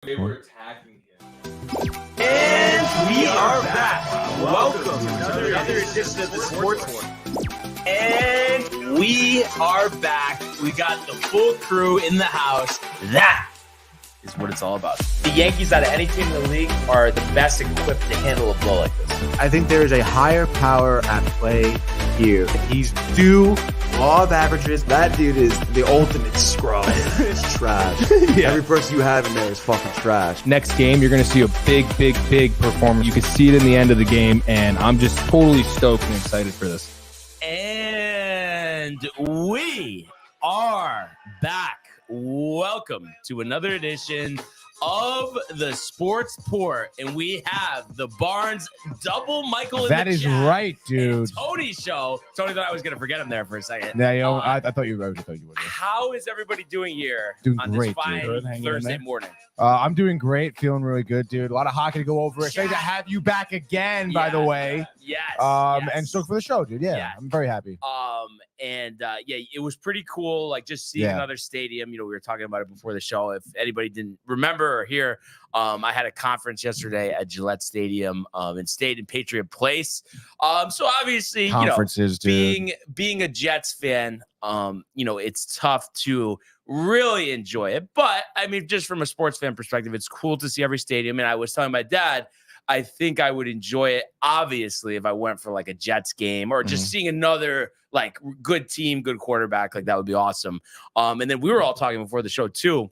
They were attacking him. And we are back. Welcome to another edition of the Sports One. And we are back. We got the full crew in the house. That is what it's all about. The Yankees, out of any team in the league, are the best equipped to handle a blow like this. I think there is a higher power at play here. He's due law of averages. That dude is the ultimate scrub. It's trash. Yeah. Every person you have in there is fucking trash. Next game, you're going to see a big performance. You can see it in the end of the game, and I'm just totally stoked and excited for this. And we are back. Welcome to another edition of the Sports Port, and we have the Barnes double Michael in that the is chat right, dude. Tony show. Tony thought I was going to forget him there for a second. Yeah, I thought you would. How is everybody doing here Doing on great, this fine dude. Thursday morning? I'm doing great, feeling really good, dude. A lot of hockey to go over. Excited to have you back again, by the way. Yes. And stoked for the show, dude. Yeah, I'm very happy. It was pretty cool. Like just seeing another stadium. You know, we were talking about it before the show. If anybody didn't remember or hear, I had a conference yesterday at Gillette Stadium and stayed in Patriot Place. So obviously, conferences, dude. Being a Jets fan, it's tough to really enjoy it. But I mean, just from a sports fan perspective, it's cool to see every stadium. And I was telling my dad, I think I would enjoy it, obviously, if I went for like a Jets game or just seeing another like good team, good quarterback. Like that would be awesome. And then we were all talking before the show too.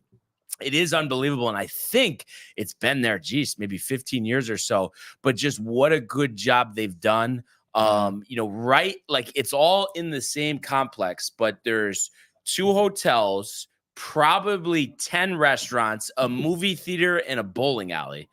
It is unbelievable. And I think it's been there, maybe 15 years or so. But just what a good job they've done. Right? Like it's all in the same complex, but there's 2 hotels, probably 10 restaurants, a movie theater, and a bowling alley.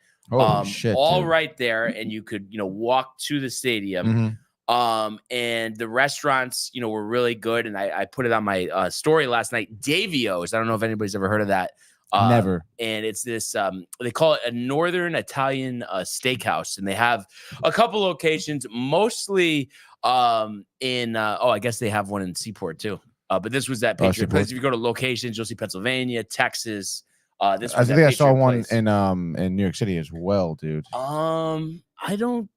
Shit, all dude. right there, and you could walk to the stadium. And the restaurants were really good, and I put it on my story last night. Davio's, I don't know if anybody's ever heard of that. Never. And it's this they call it a Northern Italian steakhouse, and they have a couple locations, mostly I guess they have one in Seaport too. But this was that Patriot Place. If you go to locations, you'll see Pennsylvania, Texas. I think I saw one in New York City as well, dude. I don't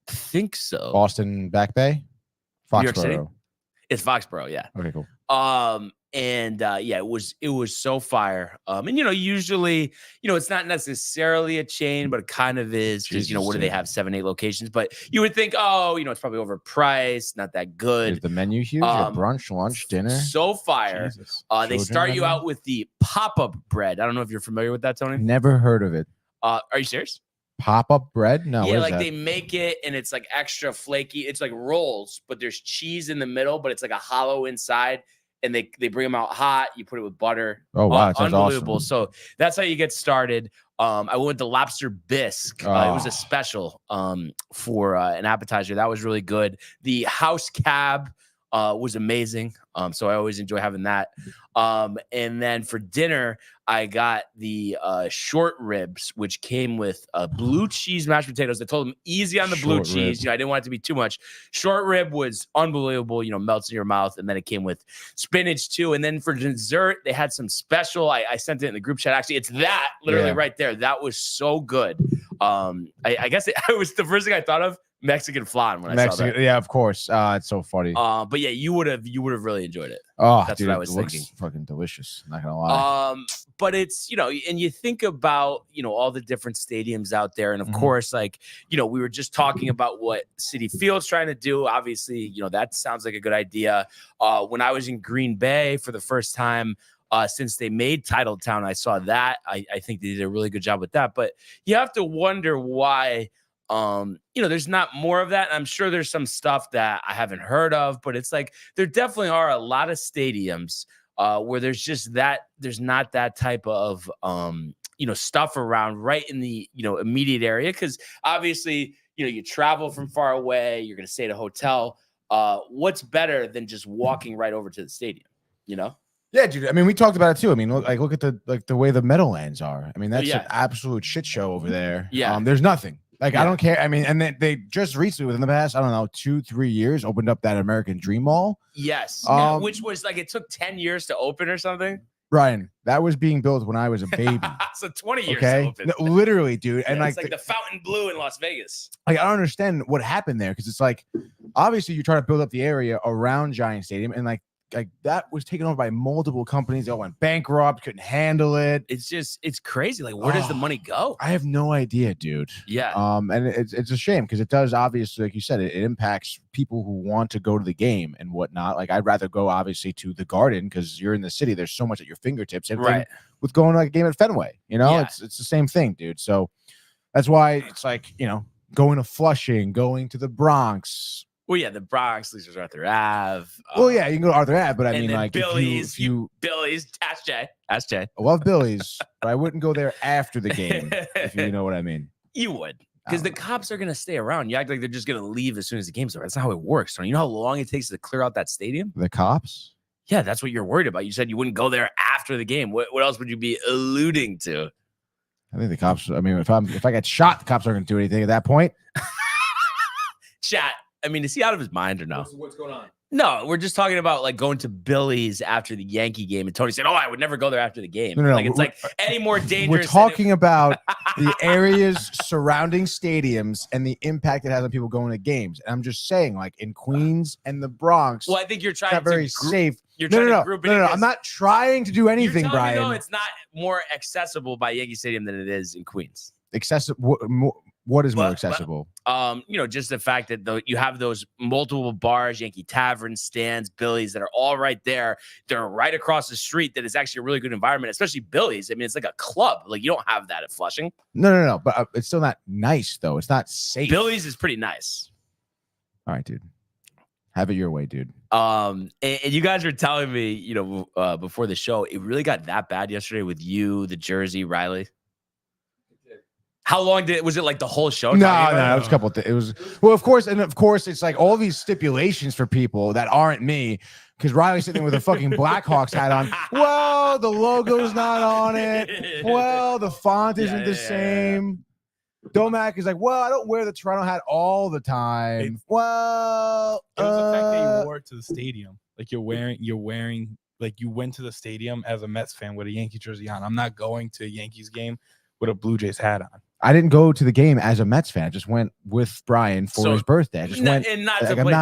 think so. Boston Back Bay, Foxborough. New York City? It's Foxborough, yeah. Okay, cool. It was so fire. And usually, it's not necessarily a chain, but it kind of is. Because what do they have? 7, 8 locations. But you would think, it's probably overpriced, not that good. Is the menu huge? Brunch, lunch, dinner. So fire. They start you out with the pop-up bread. I don't know if you're familiar with that, Tony. Never heard of it. Are you serious? Pop-up bread? No. Yeah, like they make it and it's like extra flaky. It's like rolls, but there's cheese in the middle, but it's like a hollow inside. And they bring them out hot. You put it with butter. Oh, wow. That's unbelievable. Awesome. So that's how you get started. I went with the lobster bisque. It was a special for an appetizer. That was really good. The house cab was amazing. So I always enjoy having that. And then for dinner, I got the short ribs, which came with blue cheese mashed potatoes. I told them easy on the blue cheese. I didn't want it to be too much. Short rib was unbelievable, melts in your mouth. And then it came with spinach too. And then for dessert, they had some special. I sent it in the group chat. Actually, it's that literally right there. That was so good. I guess it was the first thing I thought of. Mexican flan when I saw that. Yeah, of course. It's so funny. But yeah, you would have really enjoyed it. Oh, that's dude, what I was thinking. Fucking delicious. Not gonna lie. But it's and you think about all the different stadiums out there, and of course, like we were just talking about what Citi Field's trying to do. Obviously, that sounds like a good idea. When I was in Green Bay for the first time. Since they made Titletown, I saw that. I think they did a really good job with that. But you have to wonder why. There's not more of that. I'm sure there's some stuff that I haven't heard of, but it's like there definitely are a lot of stadiums where there's not that type of stuff around right in the immediate area, because obviously you travel from far away, you're going to stay at a hotel. What's better than just walking right over to the stadium? Yeah, dude. I mean, we talked about it too. I mean, look at the way the Meadowlands are. I mean, that's an absolute shit show over there. Yeah, there's nothing. Like, I don't care. I mean, and they just recently, within the past, I don't know, 2-3 years, opened up that American Dream Mall. Yes. Which was like, it took 10 years to open or something. Ryan, that was being built when I was a baby. So 20 years Okay, open. No, literally, dude. And Yeah, it's like the Fountain Blue in Las Vegas. I don't understand what happened there because it's like obviously you're trying to build up the area around Giant Stadium, and like that was taken over by multiple companies. They all went bankrupt, couldn't handle it. It's crazy. Like, where does the money go? I have no idea, dude. Yeah. And it's a shame because it does obviously, like you said, it impacts people who want to go to the game and whatnot. Like, I'd rather go obviously to the Garden because you're in the city. There's so much at your fingertips. Same thing with going to like a game at Fenway. You know, it's the same thing, dude. So that's why it's like, you know, going to Flushing, going to the Bronx. Well, yeah, the Bronx, Lee's Arthur Ave. Well, yeah, you can go to Arthur Ave, but I mean, like, Billy's, if you Billy's, ask Jay. I love Billy's, but I wouldn't go there after the game, if you know what I mean. You would, because the cops are going to stay around. You act like they're just going to leave as soon as the game's over. That's not how it works. You know how long it takes to clear out that stadium? The cops? Yeah, that's what you're worried about. You said you wouldn't go there after the game. What else would you be alluding to? I think the cops, I mean, if I get shot, the cops aren't going to do anything at that point. Chat. I mean, is he out of his mind or no? What's going on? No, we're just talking about like going to Billy's after the Yankee game. And Tony said, "Oh, I would never go there after the game." No, like it's like any more dangerous. We're talking about the areas surrounding stadiums and the impact it has on people going to games. And I'm just saying, like in Queens and the Bronx. Well, I think you're trying not to very safe. You're trying to group it. No. I'm not trying to do anything, Brian. No, it's not more accessible by Yankee Stadium than it is in Queens. Accessible. What is more accessible? You know, just the fact that you have those multiple bars, Yankee Tavern, stands, Billy's that are all right there. They're right across the street. That is actually a really good environment, especially Billy's. I mean, it's like a club. Like you don't have that at Flushing. No. But it's still not nice though. It's not safe. Billy's is pretty nice. All right, dude. Have it your way, dude. And you guys were telling me, you know, before the show, it really got that bad yesterday with you, the jersey, Riley. How long was it like the whole show? No, it was a couple. It was of course, it's like all these stipulations for people that aren't me, because Riley's sitting there with a fucking Blackhawks hat on. Well, the logo's not on it. Well, the font isn't the same. Domac is like, well, I don't wear the Toronto hat all the time. It was the fact that you wore it to the stadium. Like you're wearing like you went to the stadium as a Mets fan with a Yankee jersey on. I'm not going to a Yankees game with a Blue Jays hat on. I didn't go to the game as a Mets fan. I just went with Brian for his birthday. I just went, and not to play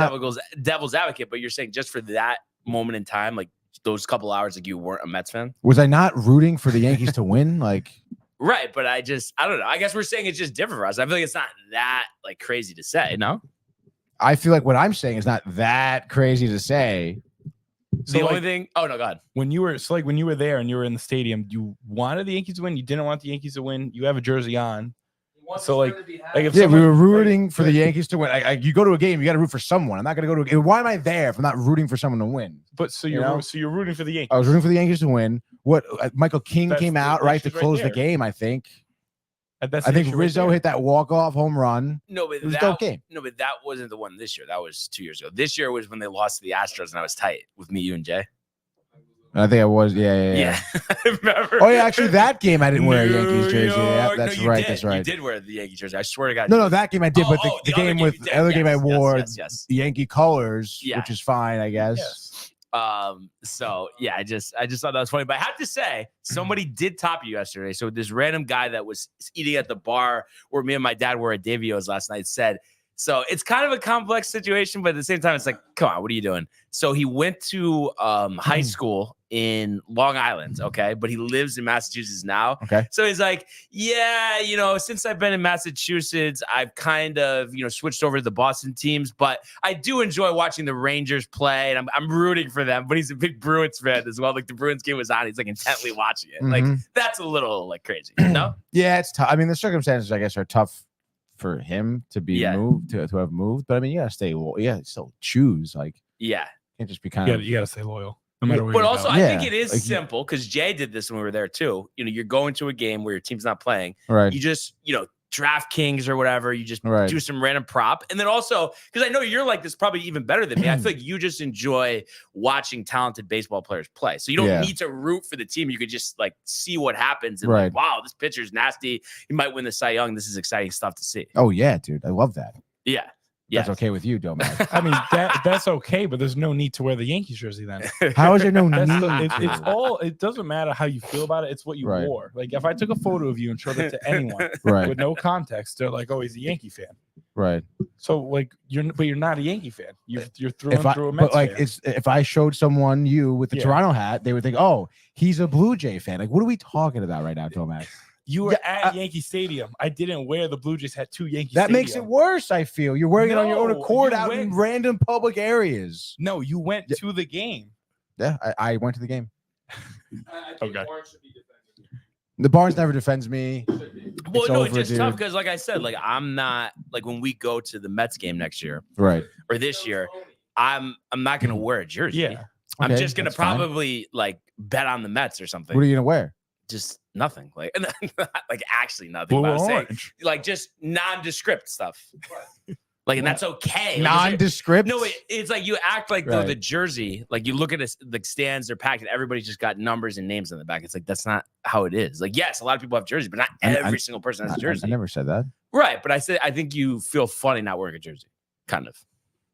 devil's advocate, but you're saying just for that moment in time, like those couple hours, like you weren't a Mets fan. Was I not rooting for the Yankees to win? Like, right, but I don't know. I guess we're saying it's just different for us. I feel like it's not that like crazy to say. No, I feel like what I'm saying is not that crazy to say. So the only thing, oh no, God. When you were there and you were in the stadium, you wanted the Yankees to win. You didn't want the Yankees to win. You have a jersey on. So like if we were rooting for the Yankees to win. You go to a game, you got to root for someone. I'm not going to go to. Why am I there if I'm not rooting for someone to win? But so you're rooting for the Yankees. I was rooting for the Yankees to win. What Michael King came out to close the game. I think. I think Rizzo hit that walk-off home run. No, but that wasn't the one this year. That was 2 years ago. This year was when they lost to the Astros, and I was tight with me, you, and Jay. I think I was, yeah. Remember? Oh yeah, actually, that game I didn't wear a Yankees jersey. Yeah, that's right. That's right. You did wear the Yankee jersey. I swear to God. No, that game I did, but the game with the other game I wore the Yankee colors, which is fine, I guess. Yes. So yeah, I just thought that was funny. But I have to say, somebody did top you yesterday. So this random guy that was eating at the bar where me and my dad were at Davio's last night said, so it's kind of a complex situation, but at the same time, it's like, come on, what are you doing? So he went to high school in Long Island, okay, but he lives in Massachusetts now. Okay. So he's like, yeah, you know, since I've been in Massachusetts, I've kind of, you know, switched over to the Boston teams, but I do enjoy watching the Rangers play, and I'm rooting for them. But he's a big Bruins fan as well. Like the Bruins game was on, he's like intently watching it. Like that's a little like crazy, you know? Yeah, it's tough. I mean, the circumstances, I guess, are tough for him to be moved to have moved, but I mean, you gotta stay loyal. Yeah, still choose. Like, can't just be kind of. You gotta stay loyal. No matter where but also, I think it is simple because Jay did this when we were there too. You know, you're going to a game where your team's not playing. Right. You just, you know, DraftKings or whatever. You just do some random prop. And then also, because I know you're like this probably even better than me. I feel like you just enjoy watching talented baseball players play. So you don't need to root for the team. You could just like see what happens. And like, wow, this pitcher's nasty. He might win the Cy Young. This is exciting stuff to see. Oh, yeah, dude. I love that. Yeah. Yes. That's okay with you, dumbass. I mean that's okay, but there's no need to wear the Yankees jersey then. How is there no That's need? it's all. It doesn't matter how you feel about it. It's what you Right. wore. Like if I took a photo of you and showed it to anyone Right, with no context, they're like, "Oh, he's a Yankee fan." right. So like you're not a Yankee fan. You're through and through a But Mets like, fan. it's if I showed someone you with the Yeah. Toronto hat, they would think, "Oh, he's a Blue Jay fan." Like, what are we talking about right now, dumbass? You were Yeah, at Yankee Stadium. I didn't wear the Blue Jays hat to Yankee That Stadium. makes it worse. I feel you're wearing it on your own No, accord you out in went- random public areas. No, you went Yeah. to the game. Yeah, I went to the game. I think Okay. Warren should be defended. The Barnes never defends me. Should be. Well, no, over, it's just dude. tough because, like I said, like I'm not like when we go to the Mets game next year Right. or this year, I'm not gonna wear a jersey. Yeah. I'm Okay, just gonna that's fine. probably like bet on the Mets or something. What are you gonna wear? Just nothing, like like actually nothing. Blue But I or was saying, orange. like just nondescript stuff. Like, and that's okay. Like, Nondescript. no, it's like you act like though Right. the jersey, like you look at the stands, they're packed, and everybody's just got numbers and names on the back. It's like that's not how it is. Like, yes, a lot of people have jerseys, but not every single person has a jersey. I never said that. Right, but I think you feel funny not wearing a jersey, kind of.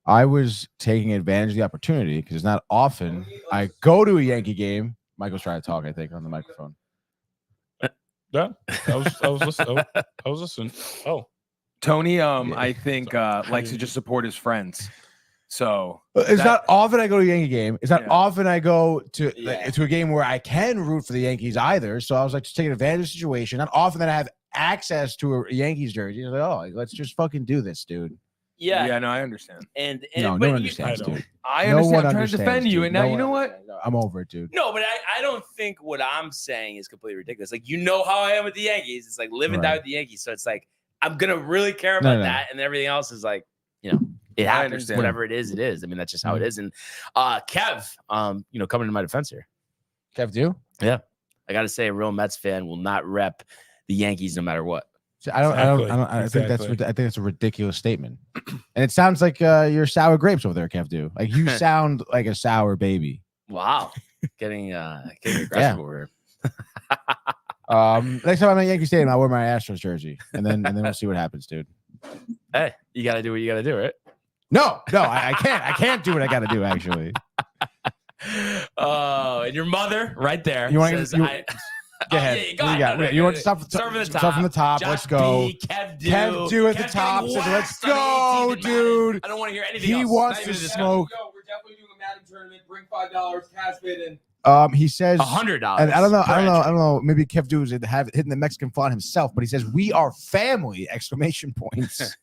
I was taking advantage of the opportunity because it's not often I go to a Yankee game. Michael's trying to talk, I think, on the microphone. Yeah. I was listening. Oh. Tony, I think likes to just support his friends. So It's not often I go to a Yankee game. It's not Yeah. often I go to Yeah. to a game where I can root for the Yankees either. So I was like, just taking advantage of the situation. Not often that I have access to a Yankees jersey. I was like, oh, like, let's just fucking do this, dude. yeah, no, I understand. and No, but no one you- understands, I don't. dude. I No understand. one I'm trying to understands, defend you, dude. and now No you know one- what? I'm over it, dude. No, but I don't think what I'm saying is completely ridiculous. Like, you know how I am with the Yankees. It's like live and die Right. with the Yankees. So it's like I'm gonna really care No, about no. that, and everything else is like, you know, it I happens. understand. Whatever it is, it is. I mean, that's just how it is. And Kev, you know, coming to my defense here, Kev, do? I got to say, a real Mets fan will not rep the Yankees no matter what. See, I think Exactly. I think that's a ridiculous statement, and it sounds like you're sour grapes over there, Kev. Do like you sound like a sour baby. Wow, getting aggressive over here. Next time I'm at Yankee Stadium, I'll wear my Astros jersey, and then we'll see what happens, dude. Hey, you got to do what you got to do, right? No, I can't. I can't do what I got to do. Actually, Oh, and your mother right there. You wanna says, give- I- go ahead. Yeah, go What do you ahead. got? No, no, You want no, to start start from the top? Josh Let's go. B, Kev Kev do at the Kev's top getting says, "Let's waxed on the go, 18th and dude." Madden. I don't want to hear anything He else. wants Not to even this smoke. Yo, we're definitely doing a Madden tournament. Bring $5 cash bid in. He says $100. and I don't per entry. know. Maybe Kev do is have hitting the Mexican font himself, but he says we are family! Exclamation points.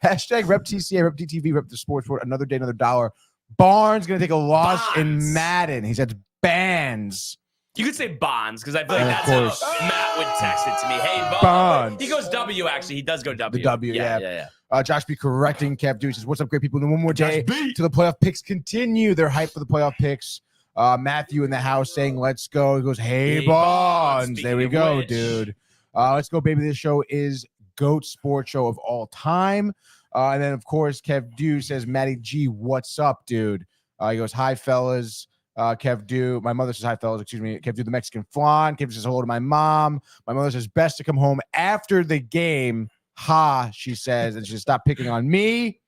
Hashtag rep TCA, rep DTV, rep the sports board. Another day, another dollar. Barnes gonna take a loss in Bonds. Madden. He said bands. You could say Bonds because I feel like Of that's course. how Matt would text it to me. Hey, Bonds. He goes W, actually. He does go W. The W, yeah. yeah. Josh B correcting Kev Dude says, "What's up, great people? And one more day to the playoff picks continue. They're hyped for the playoff picks." Matthew in the house saying, "Let's go." He goes, "Hey, Hey, Bonds." Bonds. There we Speaking of go, which. dude. Let's go, baby. This show is GOAT sports show of all time. And then, of course, Kev Dew says, "Matty G, what's up, dude?" He goes, "Hi, fellas." Kev Dew, my mother says, "Hi, fellas." Excuse me. Kev Dew, the Mexican flan. Kev says, "Hello to my mom." My mother says, "Best to come home after the game." Ha, she says, and she says, "Stop picking on me."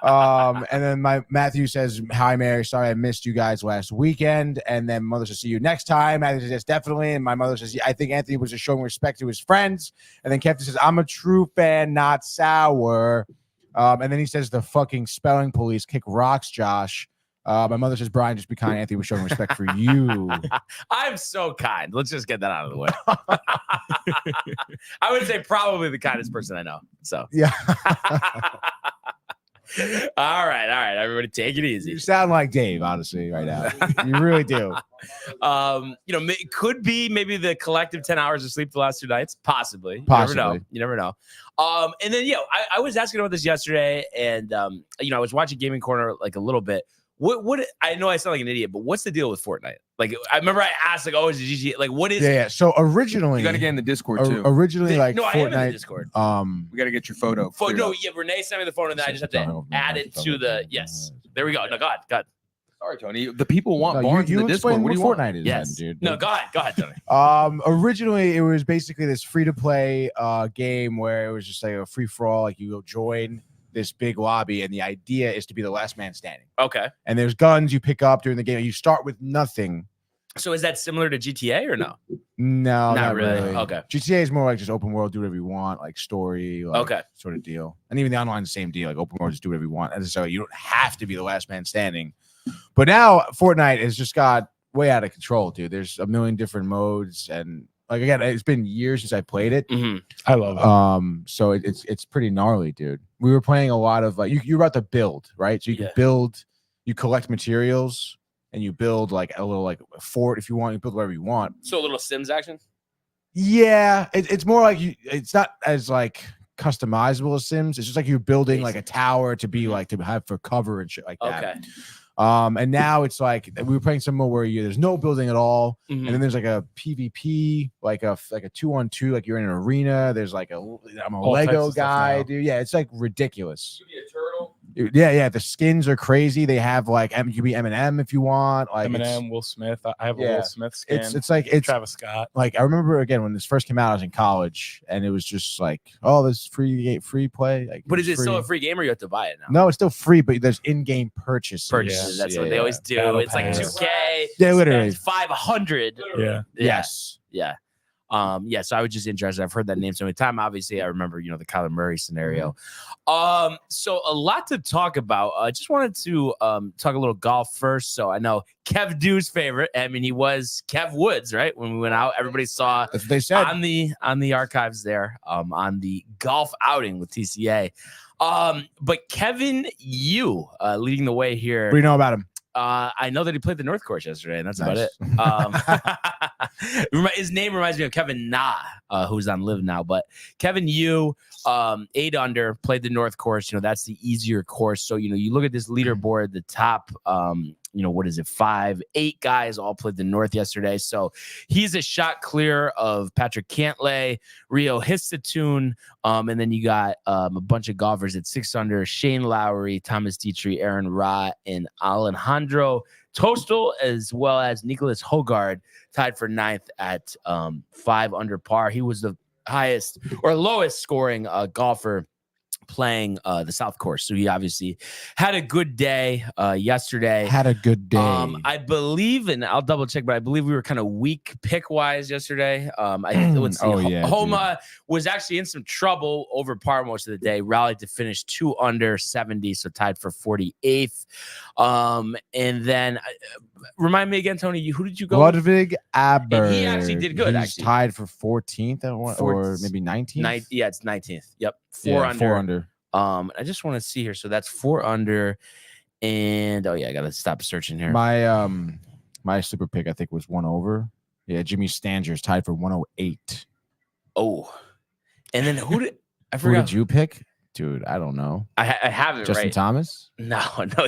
And then my Matthew says, "Hi, Mary. Sorry I missed you guys last weekend." And then mother says, "See you next time." Matthew says, "Yes, definitely." And my mother says, "Yeah, I think Anthony was just showing respect to his friends." And then Captain says, "I'm a true fan, not sour." And then he says, "The fucking spelling police kick rocks, Josh." My mother says, "Brian, just be kind. Anthony was showing respect for you." I'm so kind. Let's just get that out of the way. I would say probably the kindest person I know. So, Yeah. all right. Everybody take it easy. You sound like Dave, honestly, right now. You really do. It could be maybe the collective 10 hours of sleep the last 2 nights. Possibly. Possibly. You never know. And then, I was asking about this yesterday, and, I was watching Gaming Corner like a little bit. What I know I sound like an idiot, but what's the deal with Fortnite? Like, I remember I asked, like, oh, is it GG? Like, what is it? Yeah. So originally, You got to get in the Discord too. originally, like No, I am in the Fortnite. Discord. We got to get your photo. No, cleared up. yeah, Renee sent me the phone, and then I just have to add it to the, yes. There we go. No, go ahead. Sorry, Tony. The people want No, Barnes you in the Discord. explain What do you what want? Fortnite is, Yes. then, dude. No, go ahead, Tony. Originally, it was basically this free to play game where it was just like a free for all. Like you go join this big lobby, and the idea is to be the last man standing. Okay. And there's guns you pick up during the game. You start with nothing. So is that similar to GTA or no? No, not really. really. Okay. GTA is more like just open world, do whatever you want, like story, like Okay. sort of deal. And even the online, the same deal, like open world, just do whatever you want. And so you don't have to be the last man standing. But now Fortnite has just got way out of control, dude. There's a million different modes, and like again, it's been years since I played it. I love it. So it's pretty gnarly, dude. We were playing a lot of like you're about to build, right? So you can build, you collect materials, and you build like a little like fort if you want. You build whatever you want. So a little Sims action. Yeah, it's more like it's not as like customizable as Sims. It's just like you're building like a tower to be like to have for cover and shit like that. Okay. And now it's like we were playing some more where there's no building at all, and then there's like a PvP, like a 2-on-2, like you're in an arena. There's like I'm a All types Lego of stuff guy, now. dude. Yeah, it's like ridiculous. You be a turtle. Yeah. The skins are crazy. They have like you can be Eminem if you want. Like Eminem, Will Smith. I have a Will Smith skin. it's like it's Travis Scott. like I remember again when this first came out, I was in college, and it was just like, oh, this free play. Like, But is it it's still free. a free game or you have to buy it now? No, it's still free, but there's in-game purchases. Purchases. That's what they always do. Battle It's Pass. like 2K. Yeah, literally. spend 500. Yeah. Yes. Yeah. So I was just interested. I've heard that name so many times. Obviously, I remember, the Kyler Murray scenario. So a lot to talk about. I just wanted to talk a little golf first. So I know Kev Dude's favorite. I mean, he was Kev Woods, right? When we went out, everybody saw That's what they said. on the archives there, on the golf outing with TCA. But Kevin Yu leading the way here. What do you know about him? I know that he played the North Course yesterday, and that's Nice. about it. His name reminds me of Kevin Na, who's on Live Now. But Kevin Yu, 8 under, played the North Course. That's the easier course. So, you look at this leaderboard, the top, what is it? 5, 8 guys all played the North yesterday. So he's a shot clear of Patrick Cantlay, Rio Histatoon, and then you got a bunch of golfers at 6 under: Shane Lowry, Thomas Dietrich, Aaron Ra, and Alejandro Tostel, as well as Nicholas Hogard, tied for 9th at 5 under par. He was the highest or lowest scoring golfer playing the South Course. So he obviously had a good day yesterday. Had a good day. I believe, and I'll double check, but I believe we were kind of weak pick wise yesterday. Let's see. Homa was actually in some trouble over par most of the day, rallied to finish 2 under 70, so tied for 48th. And then remind me again, Tony, who did you go with? Ludwig Aber. And he actually did good, He's actually. tied for 14th or maybe 19th. Yeah, it's 19th. Yep. 4 under. 4 under. I just want to see here. So that's 4 under. And I gotta stop searching here. My super pick, I think, was 1 over. Yeah, Jimmy Stanger's tied for 108. Oh. And then who did I Who forgot? did you pick? Dude, I don't know. I have it Justin right. Thomas? No,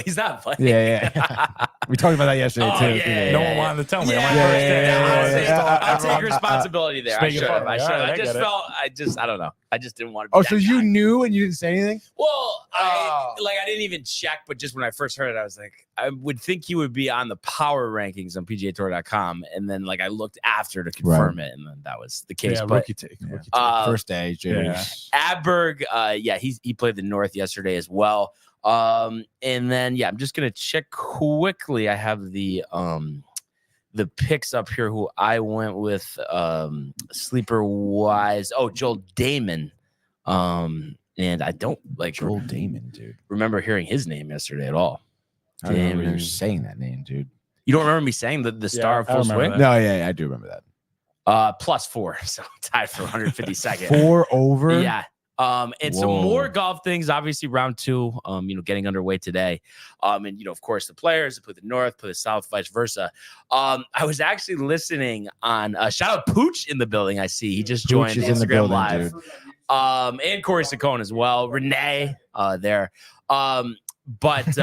he's not playing. Yeah. We talked about that yesterday, Oh, too. yeah, No one wanted to tell me. Yeah, on my first day. I'll take I'm- responsibility there. Just I make it should have. fun. I All should have. right, I I just get it. felt. I don't know. I just didn't want to. Be Oh, that so you guy. knew and you didn't say anything? Well, I didn't even check, but just when I first heard it, I was like, I would think he would be on the power rankings on PGAtour.com, and then I looked after to confirm it, and then that was the case. Yeah, but rookie take. First day, Jimmy. Yeah. Adberg, he played the North yesterday as well. And then I'm just gonna check quickly. I have the picks up here who I went with sleeper wise. Oh, Joel Damon. And I don't Joel Damon, dude. remember hearing his name yesterday at all. I don't remember you Damon. saying that name, dude. You don't remember me saying the star of I full remember swing? that. No, yeah, I do remember that. +4, so tied for 152nd. 4 over? Yeah. And some Whoa. more golf things. Obviously, round 2, getting underway today. And of course, the players play the North, play the South, vice versa. I was actually listening on shout out Pooch in the building. I see he just joined Pooch is in the Instagram building, Live. dude. And Corey Saccone as well. Renee there. But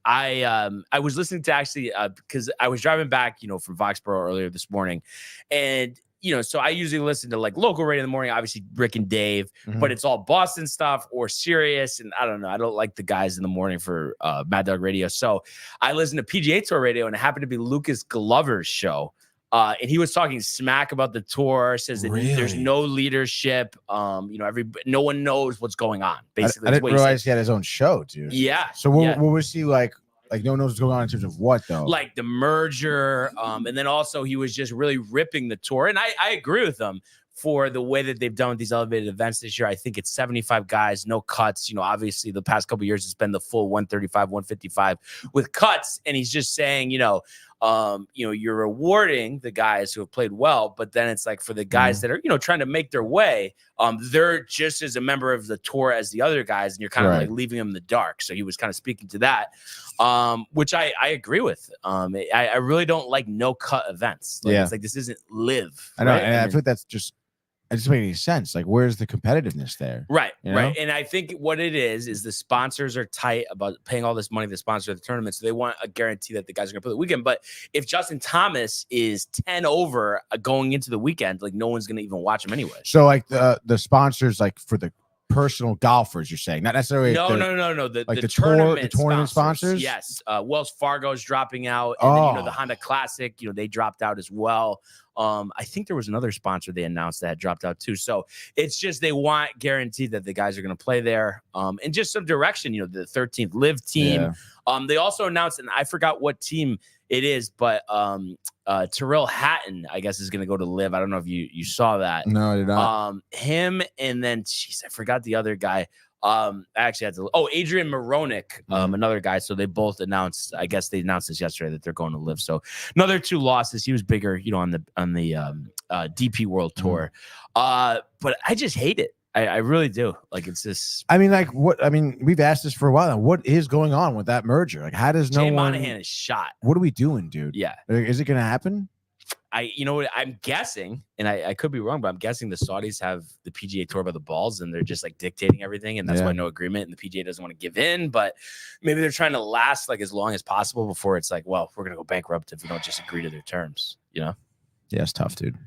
I was listening to actually because I was driving back, from Foxborough earlier this morning, and so I usually listen to local radio in the morning, obviously Rick and Dave, but it's all Boston stuff or Sirius, and I don't know. I don't like the guys in the morning for Mad Dog Radio, so I listen to PGA Tour Radio, and it happened to be Lucas Glover's show. And he was talking smack about the tour, says that there's Really? no leadership. No one knows what's going on. Basically, I is didn't what he realize said. he had his own show, dude. Yeah. So what, yeah. what was he like? Like no one knows what's going on in terms of what though. Like the merger, and then also he was just really ripping the tour. And I agree with him for the way that they've done with these elevated events this year. I think it's 75 guys, no cuts. Obviously the past couple of years it's been the full 135, 155 with cuts. And he's just saying, you're rewarding the guys who have played well, but then it's like for the guys that are, trying to make their way, they're just as a member of the tour as the other guys, and you're kind of like leaving them in the dark. So he was kind of speaking to that, which I agree with. I really don't like no cut events. It's like this isn't live. I know, right? and I feel like that's just. It doesn't make any sense. Like, where's the competitiveness there? Right, you know? right. And I think what it is the sponsors are tight about paying all this money to sponsor the tournament. So they want a guarantee that the guys are going to play the weekend. But if Justin Thomas is 10 over going into the weekend, like no one's going to even watch him anyway. So like the sponsors, like for the personal golfers, you're saying, not necessarily. No. Like the tournament sponsors. Yes. Wells Fargo is dropping out. Oh. And then, the Honda Classic, they dropped out as well. I think there was another sponsor they announced that had dropped out too. So it's just they want guaranteed that the guys are going to play there. And just some direction, the 13th Live team. Yeah. They also announced, and I forgot what team it is, but Tyrrell Hatton, I guess, is going to go to Live. I don't know if you saw that. No, I did not. Him and then, I forgot the other guy. I actually had to. Adrian Moronic, another guy. So they both announced. I guess they announced this yesterday that they're going to Live. So another 2 losses. He was bigger, on the DP World Tour. But I just hate it. I really do. Like it's just. I mean, like what? I mean, we've asked this for a while now. What is going on with that merger? Like, how does Jay Monahan is shot? What are we doing, dude? Yeah. Is it going to happen? I'm guessing, and I could be wrong, but I'm guessing the Saudis have the PGA Tour by the balls, and they're just like dictating everything, and that's why no agreement, and the PGA doesn't want to give in. But maybe they're trying to last like as long as possible before it's like, well, we're gonna go bankrupt if we don't just agree to their terms. Yeah, it's tough, dude.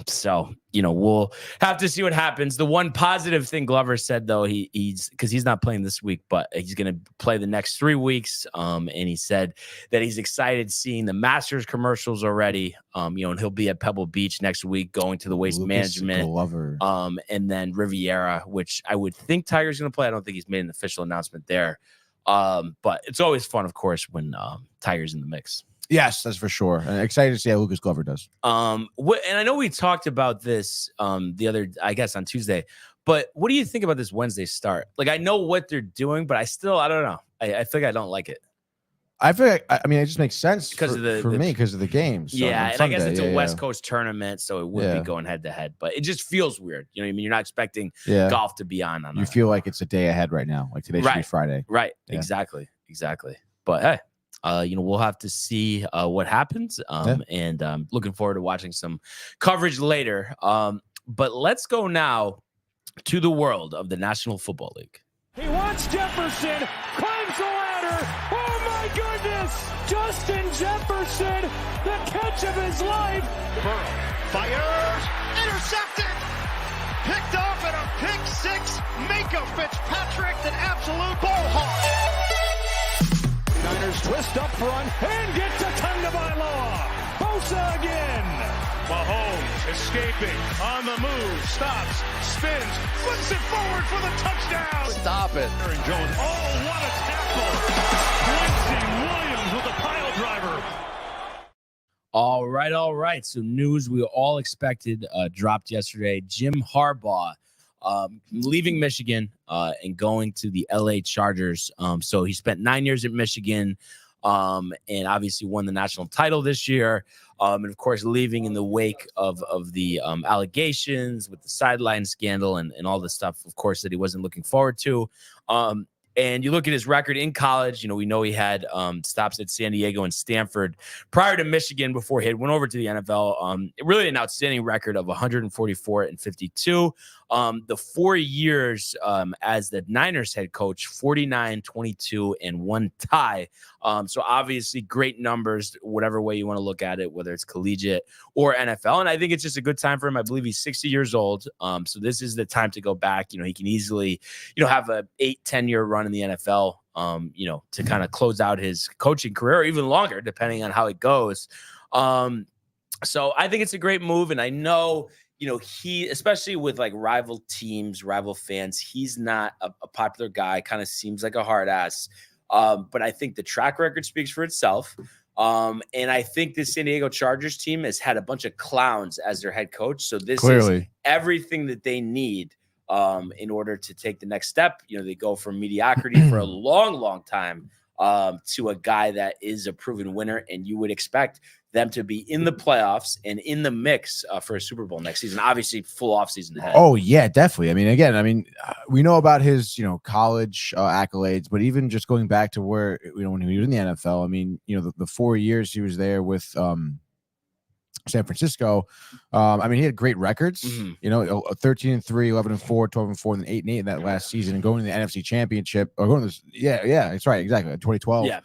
So we'll have to see what happens. The one positive thing Glover said though, he's because he's not playing this week, but he's gonna play the next 3 weeks. And he said that he's excited seeing the Masters commercials already. And he'll be at Pebble Beach next week going to the Waste Management. Glover. And then Riviera, which I would think Tiger's gonna play. I don't think he's made an official announcement there. But it's always fun, of course, when Tiger's in the mix. Yes, that's for sure. And excited to see how Lucas Glover does. And I know we talked about this I guess on Tuesday, but what do you think about this Wednesday start? Like I know what they're doing, but I don't know. I feel like I don't like it. I feel like it just makes sense because of the games. Yeah, and Sunday. I guess it's a West Coast tournament, so it would be going head to head, but it just feels weird. You know what I mean? You're not expecting golf to be on. You feel like it's a day ahead right now. Like today should be Friday. Right. Yeah. Exactly. But hey. We'll have to see what happens. And looking forward to watching some coverage later. But let's go now to the world of the National Football League. He wants Jefferson, climbs the ladder. Oh my goodness! Justin Jefferson, the catch of his life. Burrow fires, intercepted, picked off at a pick six. Mika Fitzpatrick, an absolute ball hawk. Niners twist up front and get to Tagovailoa. Bosa again. Mahomes escaping on the move, stops, spins, flips it forward for the touchdown. Stop it. Aaron Jones. Oh, what a tackle. Quincy Williams with a pile driver. All right. So news we all expected dropped yesterday. Jim Harbaugh leaving Michigan and going to the LA Chargers. So he spent 9 years at Michigan and obviously won the national title this year. And of course, leaving in the wake of the allegations with the sideline scandal and all the stuff, of course, that he wasn't looking forward to. And you look at his record in college, we know he had stops at San Diego and Stanford prior to Michigan before he went over to the NFL. Really an outstanding record of 144-52. The 4 years as the Niners head coach, 49, 22, and 1 tie. So obviously great numbers, whatever way you want to look at it, whether it's collegiate or NFL. And I think it's just a good time for him. I believe he's 60 years old. So this is the time to go back. He can easily, have a 8-10 year run in the NFL, to kind of close out his coaching career or even longer, depending on how it goes. So I think it's a great move. And I know, he, especially with like rival teams, rival fans, he's not a popular guy, kind of seems like a hard ass. But I think the track record speaks for itself. And I think the San Diego Chargers team has had a bunch of clowns as their head coach. So this is everything that they need in order to take the next step. They go from mediocrity for a long, long time to a guy that is a proven winner. And you would expect them to be in the playoffs and in the mix for a Super Bowl next season. Obviously, full offseason ahead. Oh, yeah, definitely. We know about his, college accolades, but even just going back to where, when he was in the NFL, the 4 years he was there with San Francisco, he had great records, 13-3, 11-4, 12-4, and then 8-8 in that last season, and going to the NFC Championship, or going to this, that's right, exactly, 2012. Yeah.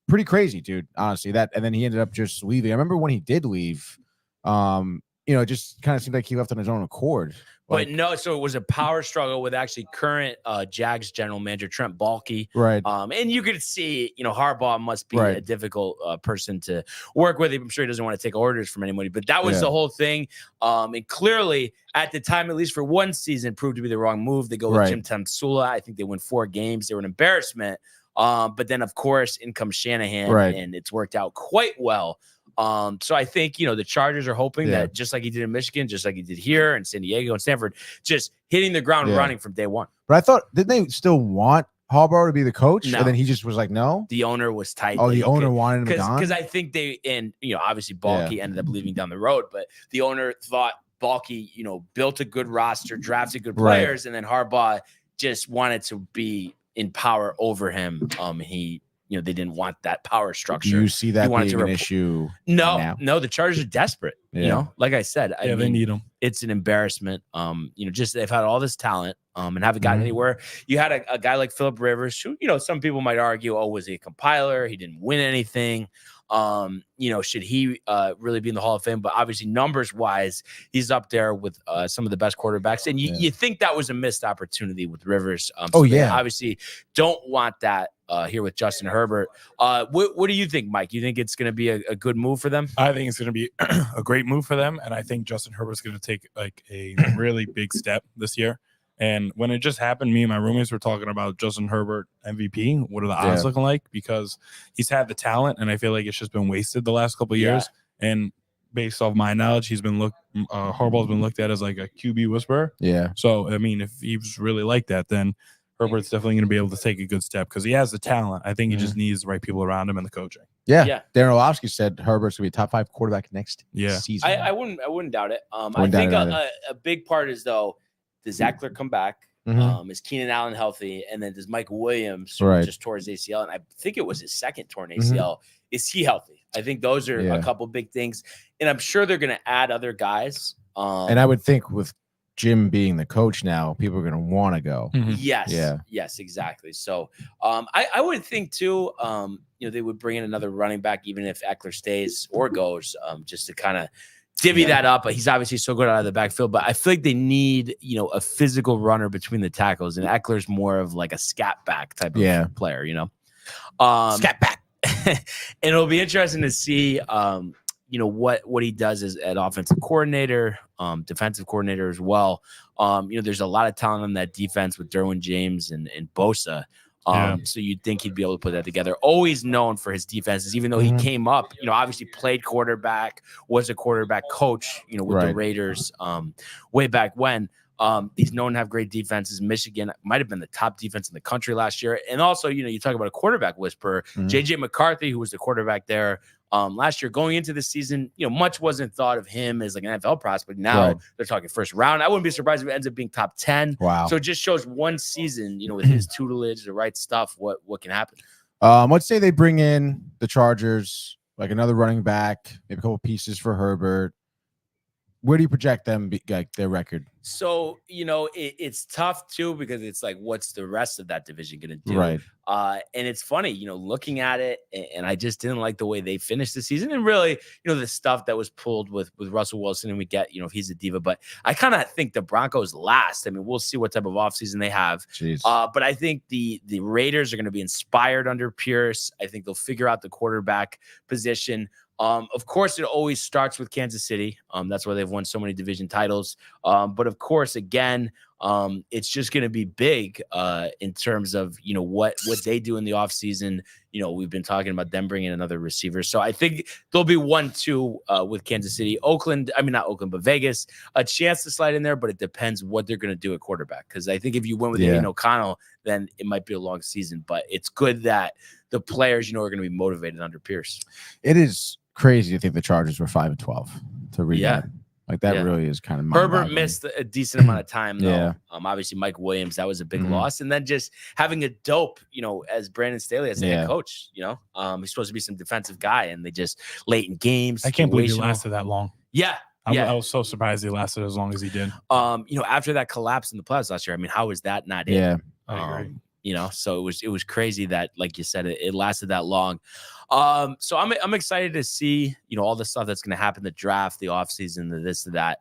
Pretty crazy, dude, honestly. And then he ended up just leaving. I remember when he did leave, it just kind of seemed like he left on his own accord. But no, so it was a power struggle with actually current Jags general manager Trent Baalke. Right. And you could see, Harbaugh must be a difficult person to work with. I'm sure he doesn't want to take orders from anybody, but that was the whole thing. And clearly, at the time, at least for one season, proved to be the wrong move. They go with Jim Tomsula. I think they win 4 games. They were an embarrassment. But then, of course, in comes Shanahan, and it's worked out quite well. So I think, the Chargers are hoping that just like he did in Michigan, just like he did here in San Diego and Stanford, just hitting the ground running from day one. But I thought, didn't they still want Harbaugh to be the coach? No. And then he just was like, no? The owner was tight. Oh, the owner wanted him gone? Because I think obviously Baalke ended up leaving down the road, but the owner thought Baalke, built a good roster, drafted good players, and then Harbaugh just wanted to be in power over him. They didn't want that power structure. Do you see that being an issue? No, the Chargers are desperate. Like I said, they need them. It's an embarrassment. Just they've had all this talent and haven't gotten anywhere. You had a guy like Phillip Rivers, who, some people might argue, was he a compiler? He didn't win anything. Should he really be in the Hall of Fame? But obviously, numbers wise, he's up there with some of the best quarterbacks. And you think that was a missed opportunity with Rivers. They obviously don't want that here with Justin Herbert. What do you think, Mike? You think it's going to be a good move for them? I think it's going to be a great move for them. And I think Justin Herbert's going to take like a really big step this year. And when it just happened, me and my roommates were talking about Justin Herbert MVP. What are the odds looking like? Because he's had the talent, and I feel like it's just been wasted the last couple of years. And based off my knowledge, Harbaugh's been looked at as like a QB whisperer. Yeah. So, if he was really like that, then Herbert's definitely going to be able to take a good step because he has the talent. I think he just needs the right people around him and the coaching. Yeah. Darren Orlovsky said Herbert's going to be a top 5 quarterback next season. I wouldn't doubt it. I think a big part is, though, does Eckler come back? Is Keenan Allen healthy? And then does Mike Williams, who just tore his ACL, and I think it was his second torn ACL, is he healthy? I think those are a couple big things. And I'm sure they're going to add other guys. And I would think with Jim being the coach now, people are going to want to go. Yes. Yeah. Yes, exactly. So I would think, too, they would bring in another running back, even if Eckler stays or goes, just to kind of divvy that up. But he's obviously so good out of the backfield. But I feel like they need, a physical runner between the tackles. And Eckler's more of like a scat back type of player, Scat back. And it'll be interesting to see, what he does as an offensive coordinator, defensive coordinator as well. There's a lot of talent on that defense with Derwin James and Bosa. So you'd think he'd be able to put that together. Always known for his defenses, even though he came up, obviously played quarterback, was a quarterback coach, with the Raiders way back when. He's known to have great defenses. Michigan might have been the top defense in the country last year. And also, you talk about a quarterback whisperer, JJ McCarthy, who was the quarterback there last year. Going into the season, much wasn't thought of him as like an NFL prospect. Now they're talking first round. I wouldn't be surprised if it ends up being top 10. Wow. So it just shows one season, with his tutelage, the right stuff, what can happen. Let's say they bring in the Chargers, like another running back, maybe a couple pieces for Herbert. Where do you project them, like their record? So, it's tough too, because it's like, what's the rest of that division going to do? Right. And it's funny, looking at it, and I just didn't like the way they finished the season, and really, the stuff that was pulled with Russell Wilson, and we get, if he's a diva, but I kind of think the Broncos last. I mean, we'll see what type of offseason they have. But I think the Raiders are going to be inspired under Pierce. I think they'll figure out the quarterback position. Of course, it always starts with Kansas City. That's why they've won so many division titles. But of course, again, it's just going to be big in terms of, what they do in the offseason. We've been talking about them bringing another receiver. So I think there'll be 1-2 with Kansas City. Not Oakland, but Vegas, a chance to slide in there, but it depends what they're going to do at quarterback. Because I think if you went with Aiden O'Connell, then it might be a long season. But it's good that the players, are going to be motivated under Pierce. It is crazy to think the Chargers were 5-12 to read that. Like that really is kind of Herbert missed a decent amount of time though. Yeah. Obviously Mike Williams, that was a big loss. And then just having a dope, as Brandon Staley as a head coach, he's supposed to be some defensive guy and they just late in games. I can't believe he lasted that long. Yeah. I was so surprised he lasted as long as he did. After that collapse in the playoffs last year, how is that not it? Yeah. I agree. So it was crazy that, like you said, it lasted that long. So I'm excited to see, all the stuff that's going to happen, the draft, the offseason, the this, to that.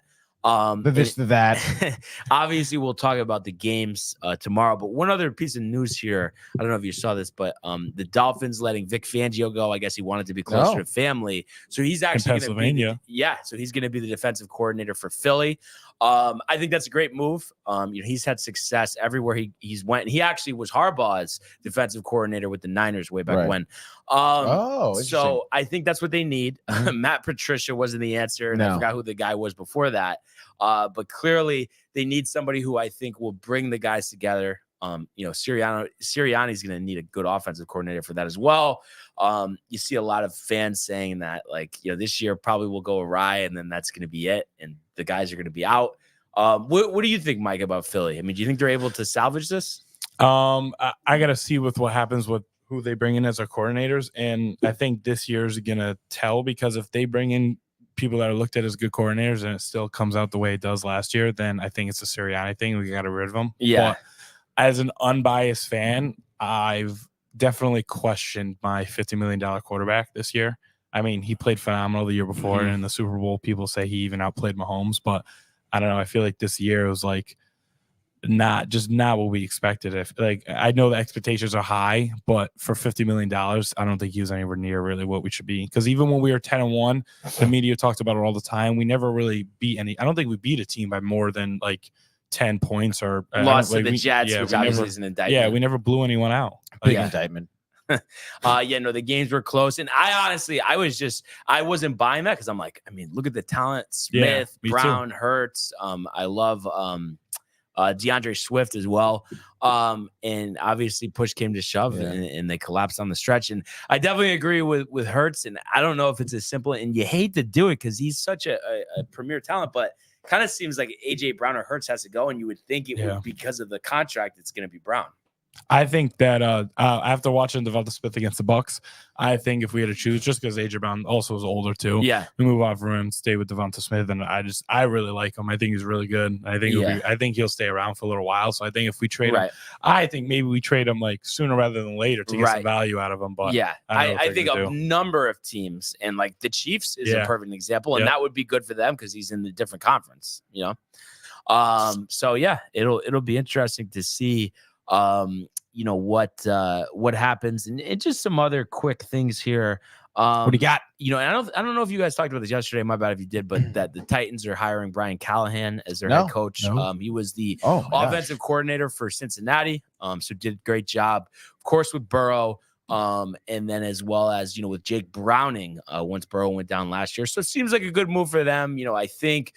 Obviously, we'll talk about the games tomorrow. But one other piece of news here, I don't know if you saw this, but the Dolphins letting Vic Fangio go. I guess he wanted to be closer to family, so he's actually in Pennsylvania. So he's going to be the defensive coordinator for Philly. I think that's a great move. He's had success everywhere he's went. And he actually was Harbaugh's defensive coordinator with the Niners way back when. So I think that's what they need. Matt Patricia wasn't the answer, and I forgot who the guy was before that. But clearly they need somebody who I think will bring the guys together. Sirianni's going to need a good offensive coordinator for that as well. You see a lot of fans saying that, this year probably will go awry, and then that's going to be it, and the guys are going to be out. What do you think, Mike, about Philly? Do you think they're able to salvage this? I got to see with what happens with who they bring in as our coordinators, and I think this year is going to tell, because if they bring in people that are looked at as good coordinators and it still comes out the way it does last year, then I think it's a Sirianni thing. We got to get rid of him. Yeah. But as an unbiased fan, I've definitely questioned my $50 million quarterback this year. He played phenomenal the year before, and in the Super Bowl, people say he even outplayed Mahomes. But I don't know. I feel like this year was not what we expected. I know the expectations are high, but for $50 million, I don't think he was anywhere near really what we should be. Because even when we were 10-1, the media talked about it all the time. We never really beat any. I don't think we beat a team by more than 10 points or lost to the Jets, which obviously is an indictment. Yeah, we never blew anyone out. Big indictment. The games were close, and I wasn't buying that because I'm look at the talent: Smith, Brown, Hurts. I love DeAndre Swift as well. And obviously push came to shove, and they collapsed on the stretch. And I definitely agree with Hurts, and I don't know if it's as simple. And you hate to do it because he's such a premier talent, but kind of seems like AJ Brown or Hurts has to go, and you would think it would, because of the contract, it's going to be Brown. I think that after watching Devonta Smith against the Bucks, I think if we had to choose, just because AJ Brown also is older too, we move on from him, stay with Devonta Smith, and I really like him. I think he's really good. I think he'll stay around for a little while. So I think if we trade him, I think maybe we trade him sooner rather than later to get some value out of him. But I think a number of teams, and the Chiefs is a perfect example, and that would be good for them because he's in the different conference. So it'll be interesting to see. What happens, and just some other quick things here. What do you got? And I don't know if you guys talked about this yesterday. My bad if you did, but that the Titans are hiring Brian Callahan as their head coach. He was the offensive coordinator for Cincinnati. So did a great job, of course, with Burrow. And then as well as, with Jake Browning, once Burrow went down last year. So it seems like a good move for them. I think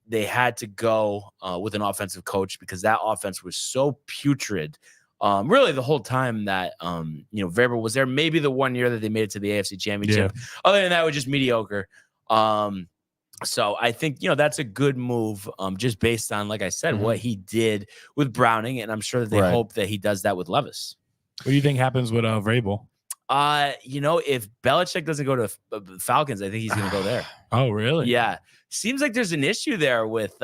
they had to go with an offensive coach because that offense was so putrid. Really the whole time that, Vrabel was there, maybe the 1 year that they made it to the AFC Championship. Other than that, it was just mediocre. So I think, that's a good move, just based on, like I said, what he did with Browning. And I'm sure that they hope that he does that with Levis. What do you think happens with Vrabel? If Belichick doesn't go to Falcons, I think he's going to go there. Oh, really? Yeah. Seems like there's an issue there with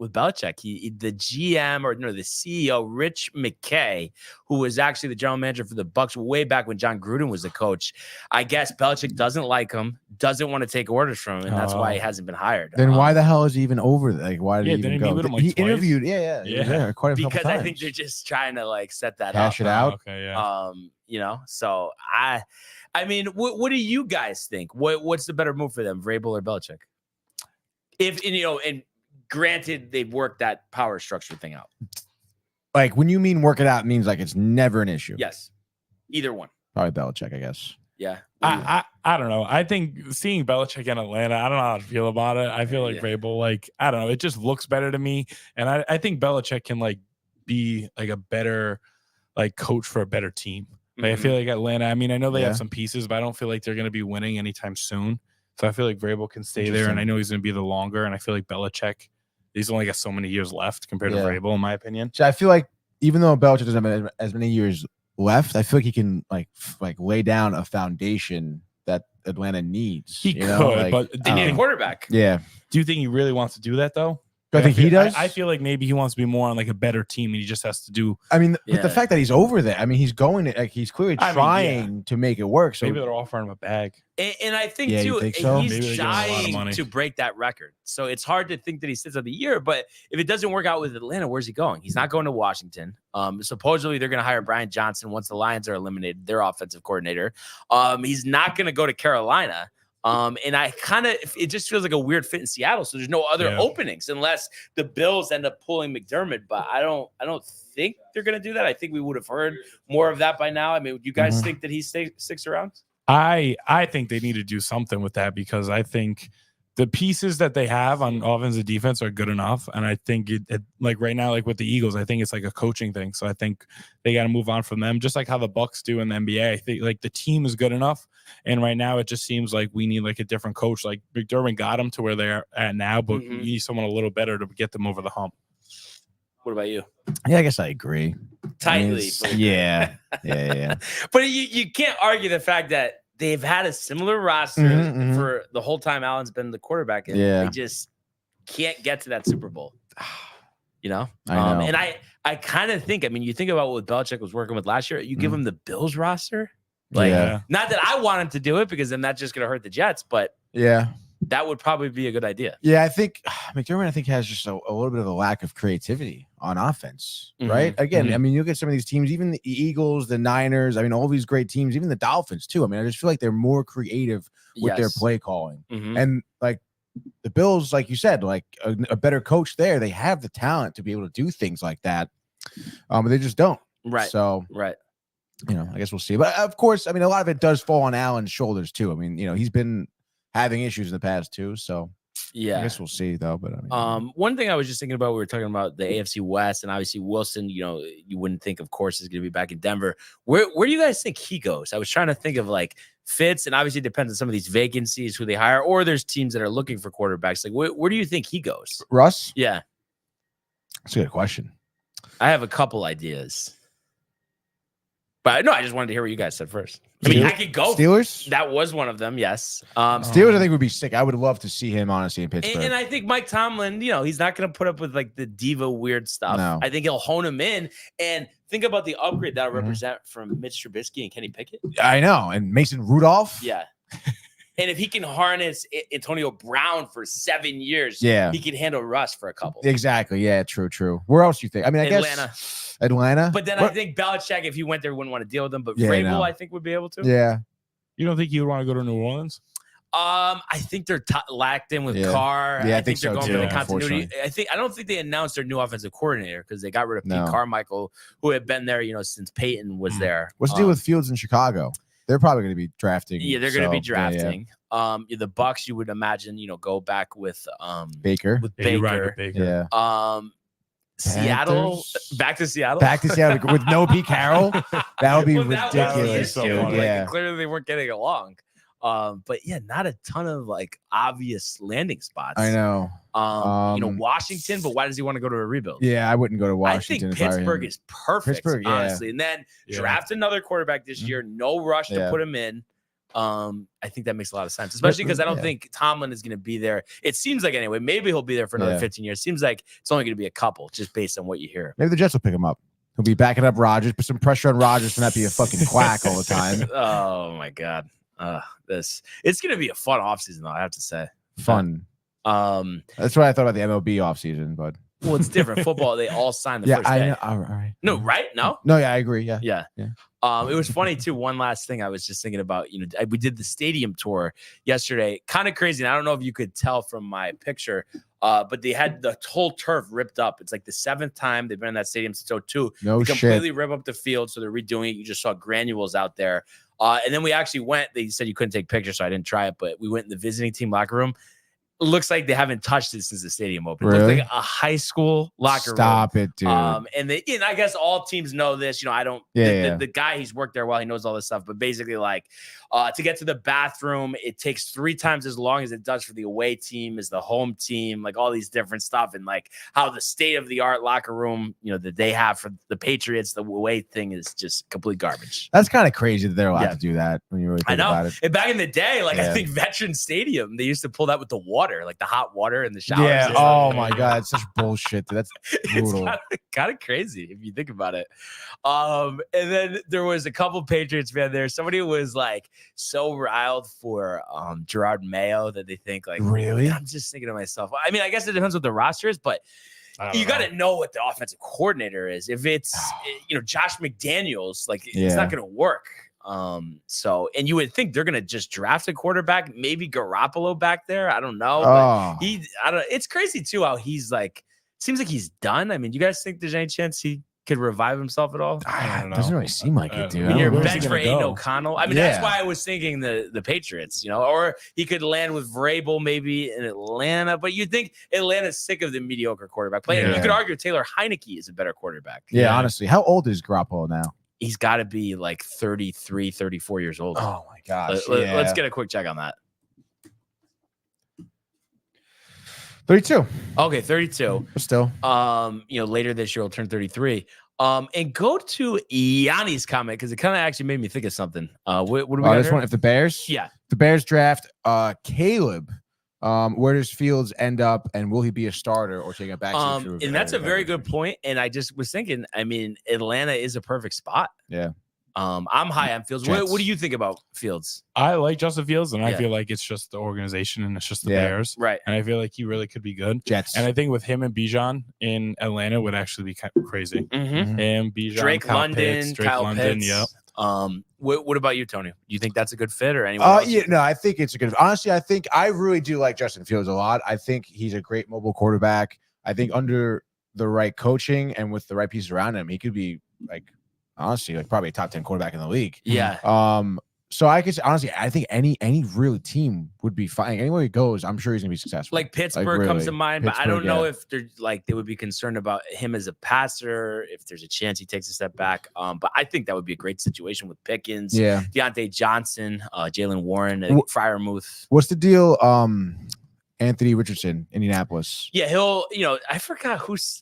with Belichick. The GM or no, the CEO, Rich McKay, who was actually the general manager for the Bucs way back when John Gruden was the coach. I guess Belichick doesn't like him, doesn't want to take orders from him, and that's why he hasn't been hired. Then why the hell is he even over? Like, why did he even didn't he go? meet with him, like, He twice? interviewed. Yeah. He was there quite a couple because I times. think they're just trying to like set that Cash up. it out. Okay, yeah. So I mean, what do you guys think? What's the better move for them, Vrabel or Belichick? And granted, they've worked that power structure thing out. Like, when you mean work it out, it means like it's never an issue. Yes, either one. Probably Belichick, I guess. Yeah. I don't know. I think seeing Belichick in Atlanta, I don't know how to feel about it. I feel like Vrabel, like, I don't know, it just looks better to me. And I think Belichick can like be like a better like coach for a better team. Like, I feel like Atlanta, I mean, I know they have some pieces, but I don't feel like they're going to be winning anytime soon. So I feel like Vrabel can stay there, and I know he's going to be the longer. And I feel like Belichick, he's only got so many years left compared to Vrabel, in my opinion. So I feel like even though Belichick doesn't have as many years left, I feel like he can like lay down a foundation that Atlanta needs. He could, like, but They need a quarterback. yeah. do you think he really wants to do that though? I think he does. I feel like maybe he wants to be more on like a better team, and he just has to do. I mean, but the fact that he's over there, I mean, he's going to like he's clearly trying to make it work. So Maybe they're offering him a bag. And I think Yeah, you too, think so? he's Maybe they're giving him a lot of trying money. to break that record. So it's hard to think that he sits of the year. But if it doesn't work out with Atlanta, where's he going? He's not going to Washington. Supposedly they're going to hire Brian Johnson once the Lions are eliminated, their offensive coordinator. He's not going to go to Carolina. And I it just feels like a weird fit in Seattle. So there's no other openings unless the Bills end up pulling McDermott. But I don't think they're going to do that. I think we would have heard more of that by now. I mean, would you guys think that he sticks around? I think they need to do something with that, because I think the pieces that they have on offense and defense are good enough. And I think it like right now, like with the Eagles, I think it's like a coaching thing. So I think they got to move on from them, just like how the Bucs do in the NBA. I think like the team is good enough. And right now it just seems like we need like a different coach. Like McDermott got them to where they're at now, but we need someone a little better to get them over the hump. What about you? yeah, I guess I agree. Tightly. I mean, yeah. But you can't argue the fact that they've had a similar roster for the whole time Allen's been the quarterback. And they just can't get to that Super Bowl. You know? I know. And I kind of think, I mean, you think about what Belichick was working with last year. You give him the Bills roster. Like, not that I want him to do it, because then that's just going to hurt the Jets, but that would probably be a good idea. Yeah, I think McDermott, I think, has just a little bit of a lack of creativity on offense, right? Again, I mean, you look at some of these teams, even the Eagles, the Niners, I mean, all these great teams, even the Dolphins too. I mean, I just feel like they're more creative with their play calling. And like the Bills, like you said, like a better coach there, they have the talent to be able to do things like that. But they just don't. Right. So, right. You know, I guess we'll see. But of course, I mean, a lot of it does fall on Allen's shoulders too. I mean, you know, he's been having issues in the past too. So I guess we'll see though. But I mean, one thing I was just thinking about, we were talking about the AFC West, and obviously Wilson, you know, you wouldn't think, of course, is going to be back in Denver. Where do you guys think he goes? I was trying to think of like fits, and obviously it depends on some of these vacancies, who they hire, or there's teams that are looking for quarterbacks. Like, where do you think he goes? Russ? Yeah. That's a good question. I have a couple ideas. But no, I just wanted to hear what you guys said first. I mean, I could go. Steelers? That was one of them, yes. Steelers, I think, would be sick. I would love to see him, honestly, in Pittsburgh. And I think Mike Tomlin, you know, he's not going to put up with like the diva weird stuff. No. I think he'll hone him in, and think about the upgrade that'll represent from Mitch Trubisky and Kenny Pickett. I know. And Mason Rudolph? Yeah. And if he can harness Antonio Brown for 7 years, Yeah. he can handle Russ for a couple. Exactly. Yeah, true. Where else do you think? I mean, I guess Atlanta. But then I think Belichick, if he went there, wouldn't want to deal with them. But Yeah, Vrabel, no. I think, would be able to. Yeah. You don't think you would want to go to New Orleans? I think they're lacked in with Yeah. Carr. Yeah, I think they're so, going too, for the continuity. unfortunately. I don't think they announced their new offensive coordinator because they got rid of No. Pete Carmichael, who had been there, you know, since Peyton was there. What's the deal with Fields in Chicago? They're probably going to be drafting. Yeah, they're going to be so, yeah, drafting. The Bucks, you would imagine, you know, go back with Baker. With Yeah, you're right Baker. with Baker. Yeah. Seattle, Panthers? back to Seattle. Back to Seattle with no Pete Carroll. That would be Well, that was ridiculous. the issue. So Like, yeah. clearly they weren't getting along. But yeah, not a ton of like obvious landing spots. I know. You know, Washington, but why does he want to go to a rebuild? Yeah, I wouldn't go to Washington. I think if I were Pittsburgh him. is perfect, Pittsburgh, yeah. honestly. And then draft another quarterback this year. No rush to Yeah. put him in. I think that makes a lot of sense, especially because I don't think Tomlin is going to be there. It seems like anyway, maybe he'll be there for another 15 years. Seems like it's only going to be a couple, just based on what you hear. Maybe the Jets will pick him up. He'll be backing up Rodgers, put some pressure on Rodgers to not be a fucking quack all the time. Oh my God. It's going to be a fun offseason, though, I have to say. Fun. That's what I thought about the MLB offseason, but well, it's different. Football, they all sign the first day. I know. All right. No, right? No? No, yeah, I agree. Yeah. Yeah. It was funny too. One last thing I was just thinking about, we did the stadium tour yesterday. Kind of crazy. And I don't know if you could tell from my picture, but they had the whole turf ripped up. It's like the 7th time they've been in that stadium since 2002. No they shit. completely rip up the field, so they're redoing it. You just saw granules out there. And then we actually went. They said you couldn't take pictures, so I didn't try it. But we went in the visiting team locker room. It looks like they haven't touched it since the stadium opened. Really? It looks like a high school locker room. Stop it, dude. And I guess all teams know this. I don't. The guy, he's worked there a while. He knows all this stuff. But basically, like, to get to the bathroom, it takes 3 times as long as it does for the away team, as the home team. Like all these different stuff, and like how the state of the art locker room, that they have for the Patriots, the away thing is just complete garbage. That's kind of crazy that they're allowed to do that when you really think about it. And back in the day, I think Veteran Stadium, they used to pull that with the water, like the hot water in the showers. Yeah. Oh my God, it's such bullshit. Dude. That's brutal. It's kind of crazy if you think about it. And then there was a couple Patriots fan there. Somebody was like so riled for Gerard Mayo that they think like, really? I'm just thinking to myself. I mean, I guess it depends what the roster is, but you got to know what the offensive coordinator is. If it's Josh McDaniels, it's not going to work. And you would think they're gonna just draft a quarterback, maybe Garoppolo back there. I don't know. But it's crazy too how he's like, seems like he's done. I mean, you guys think there's any chance he could revive himself at all? I don't know. Doesn't really seem like it, dude. I mean, you're bench for Aiden O'Connell. I mean, that's why I was thinking the Patriots, or he could land with Vrabel maybe in Atlanta. But you'd think Atlanta's sick of the mediocre quarterback play. You could argue Taylor Heineke is a better quarterback. Yeah, honestly. How old is Garoppolo now? He's got to be like 33, 34 years old. Oh my gosh. Let's get a quick check on that. 32. Okay, 32. But still. Later this year he'll turn 33. And go to Yanni's comment because it kind of actually made me think of something. What do we got here? If the Bears? Yeah. The Bears draft Caleb. Where does Fields end up, and will he be a starter or take a back? And that's a very good point. And I just was thinking, I mean, Atlanta is a perfect spot. Yeah. I'm high on Fields. What do you think about Fields? I like Justin Fields, and I feel like it's just the organization and it's just the Bears. Right. And I feel like he really could be good. Jets. And I think with him and Bijan in Atlanta would actually be kind of crazy. Mm-hmm. Him, Bijan, Drake London, Kyle Pitts. Yep. What about you, Tony? Do you think that's a good fit or anyone else? Yeah, no, I think it's a good. Honestly, I really do like Justin Fields a lot. I think he's a great mobile quarterback. I think under the right coaching and with the right pieces around him, he could be honestly probably a top 10 quarterback in the league. Yeah. So I guess honestly, I think any real team would be fine. Anywhere he goes, I'm sure he's gonna be successful. Like Pittsburgh comes to mind, but I don't know if they're they would be concerned about him as a passer, if there's a chance he takes a step back. But I think that would be a great situation with Pickens, Deontay Johnson, Jalen Warren, Freiermuth. What's the deal? Anthony Richardson, Indianapolis. Yeah, he'll, I forgot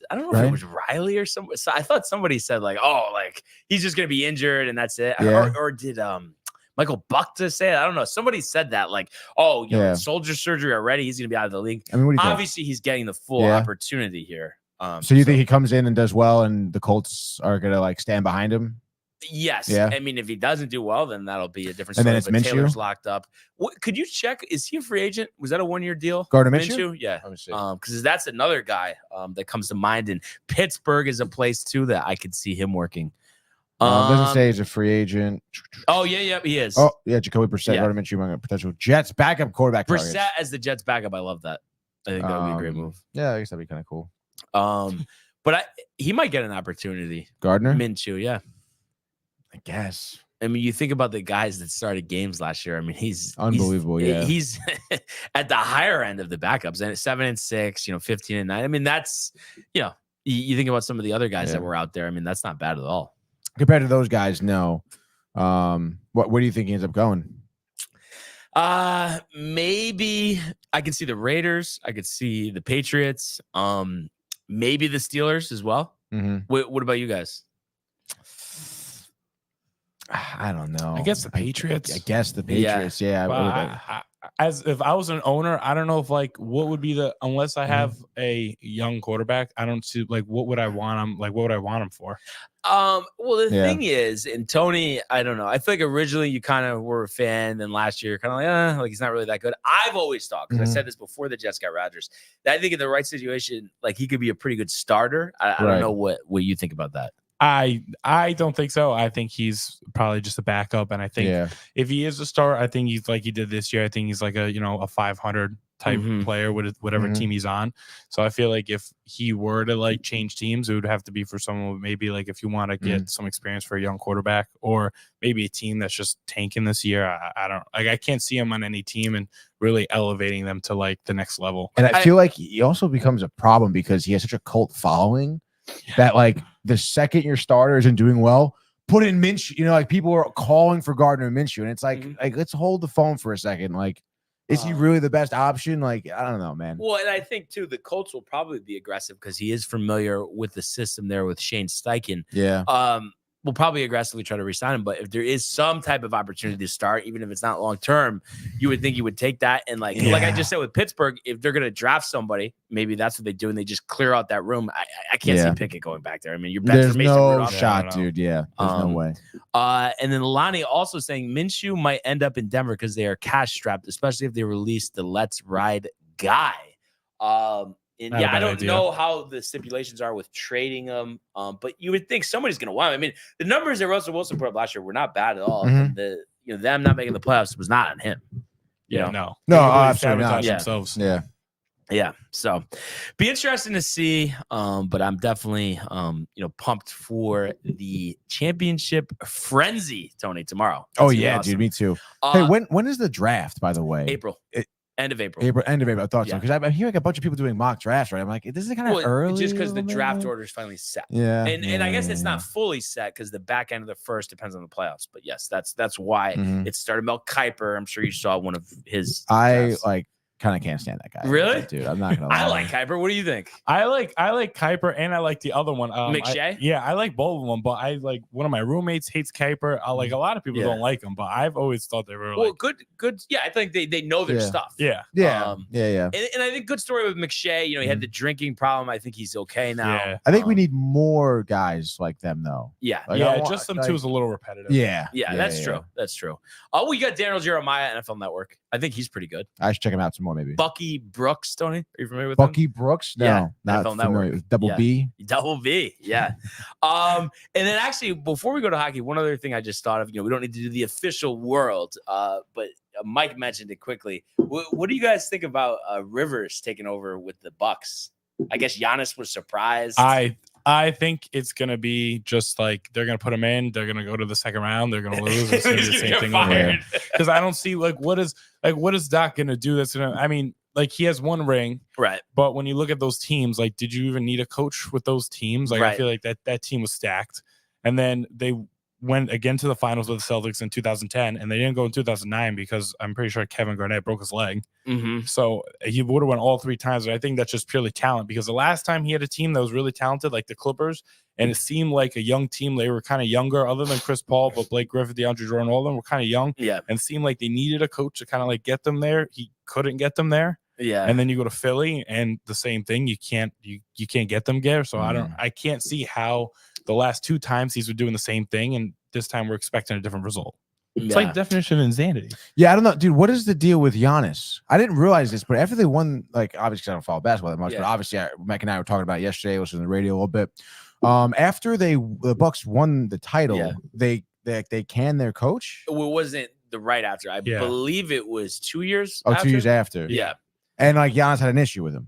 I don't know if it was Riley or somebody. So I thought somebody said he's just gonna be injured and that's it. Yeah. Or did Michael Buckta say it? I don't know. Somebody said that, soldier surgery already. He's going to be out of the league. I mean, what do you Obviously, he's getting the full opportunity here. So you think he comes in and does well, and the Colts are going to stand behind him? Yes. Yeah. I mean, if he doesn't do well, then that'll be a different And story. then it's but Minshew? Taylor's locked up. Could you check? Is he a free agent? Was that a 1-year deal? Gardner Minshew? Yeah. Let me see. Because that's another guy that comes to mind. And Pittsburgh is a place, too, that I could see him working. Doesn't say he's a free agent. Oh, yeah, he is. Oh, yeah, Jacoby Brissett, Gardner Minshew, potential Jets backup quarterback. Brissett targets. as the Jets backup. I love that. I think that would be a great move. Yeah, I guess that'd be kind of cool. But he might get an opportunity. Gardner? Minshew, yeah. I guess. I mean, you think about the guys that started games last year. I mean, he's unbelievable. He's at the higher end of the backups, and 7-6, 15-9. I mean, that's you think about some of the other guys that were out there. I mean, that's not bad at all. Compared to those guys, no. Where do you think he ends up going? Maybe I could see the Raiders. I could see the Patriots. Maybe the Steelers as well. Mm-hmm. What about you guys? I don't know. I guess the Patriots. I guess the Patriots. Yeah. But as if I was an owner, I don't know if like what would be unless I have a young quarterback, I don't see like what would I want him what would I want him for? Well, the thing is, and Tony, I don't know. I feel like originally you kind of were a fan, then last year you're kind of like he's not really that good. I've always thought, because I said this before the Jets got Rodgers, that I think in the right situation, like he could be a pretty good starter. I don't know what you think about that. I don't think so. I think he's probably just a backup, and I think if he is a starter, I think he's like he did this year. I think he's like a 500 type player with whatever team he's on. So I feel like if he were to like change teams, it would have to be for someone maybe like if you want to get some experience for a young quarterback, or maybe a team that's just tanking this year. I don't like I can't see him on any team and really elevating them to like the next level. And I feel like he also becomes a problem because he has such a cult following that like the second your starter isn't doing well, put in Minshew. Like people are calling for Gardner Minshew, and it's like let's hold the phone for a second. Like, is he really the best option? Like, I don't know, man. Well, and I think too the Colts will probably be aggressive because he is familiar with the system there with Shane Steichen. Yeah. We'll probably aggressively try to resign him, but if there is some type of opportunity to start, even if it's not long term, you would think he would take that. And like I just said with Pittsburgh, if they're going to draft somebody, maybe that's what they do, and they just clear out that room. I can't see Pickett going back there. I mean, there's no shot, dude. Yeah, there's no way. And then Lonnie also saying Minshew might end up in Denver because they are cash strapped, especially if they release the Let's Ride guy. And I don't know how the stipulations are with trading them, but you would think somebody's going to want him. I mean, the numbers that Russell Wilson put up last year were not bad at all. And them not making the playoffs was not on him. No, absolutely not. Themselves. Yeah. So be interesting to see. But I'm definitely pumped for the championship frenzy, Tony, tomorrow. That's awesome. Dude, me too. Hey, when is the draft, by the way? April. End of April. End of April. I thought so. Because I'm hearing a bunch of people doing mock drafts, right? I'm like, this is kind of early. Just because the draft order is finally set. Yeah. And I guess it's not fully set because the back end of the first depends on the playoffs. But yes, that's why it started. Mel Kiper, I'm sure you saw one of his drafts. Kind of can't stand that guy. Really? Dude, I'm not going to lie. I like Kiper. What do you think? I like Kiper, and I like the other one. McShay? I like both of them, but I like one of my roommates hates Kiper. A lot of people don't like him, but I've always thought they were good. Yeah, I think they know their stuff. Yeah. And I think good story with McShay. He had the drinking problem. I think he's okay now. Yeah. I think we need more guys like them, though. Yeah. Just them two is a little repetitive. Yeah. That's true. That's true. Oh, we got Daniel Jeremiah, NFL Network. I think he's pretty good. I should check him out some more, maybe. Bucky Brooks, Tony. Are you familiar with Bucky him? Brooks? No, not NFL familiar. Network. Double B? Double B, yeah. And then actually, before we go to hockey, one other thing I just thought of, we don't need to do the official world, but Mike mentioned it quickly. What do you guys think about Rivers taking over with the Bucks? I guess Giannis was surprised. I think it's going to be just like they're going to put him in. They're going to go to the second round. They're going to lose. It's going to be the same thing over here. Because I don't see what is Doc going to do that's going to – I mean, like he has one ring. Right. But when you look at those teams, like did you even need a coach with those teams? Like I feel like that team was stacked. And then they went again to the finals with the Celtics in 2010, and they didn't go in 2009 because I'm pretty sure Kevin Garnett broke his leg. So he would have won all 3 times. And I think that's just purely talent because the last time he had a team that was really talented, like the Clippers, and it seemed like a young team. They were kind of younger, other than Chris Paul, but Blake Griffin, DeAndre Jordan, all of them were kind of young. Yeah. And it seemed like they needed a coach to kind of like get them there. He couldn't get them there. Yeah. And then you go to Philly and the same thing. You can't get them there. So I can't see how the last 2 times he's been doing the same thing, and this time we're expecting a different result. It's like definition of insanity. Yeah, I don't know, dude. What is the deal with Giannis? I didn't realize this, but after they won, like obviously I don't follow basketball that much, but obviously Mike and I were talking about it yesterday, listening to the radio a little bit. After the Bucks won the title, they canned their coach. It wasn't the right after. I believe it was 2 years. Oh, 2 years after. Yeah. And like Giannis had an issue with him.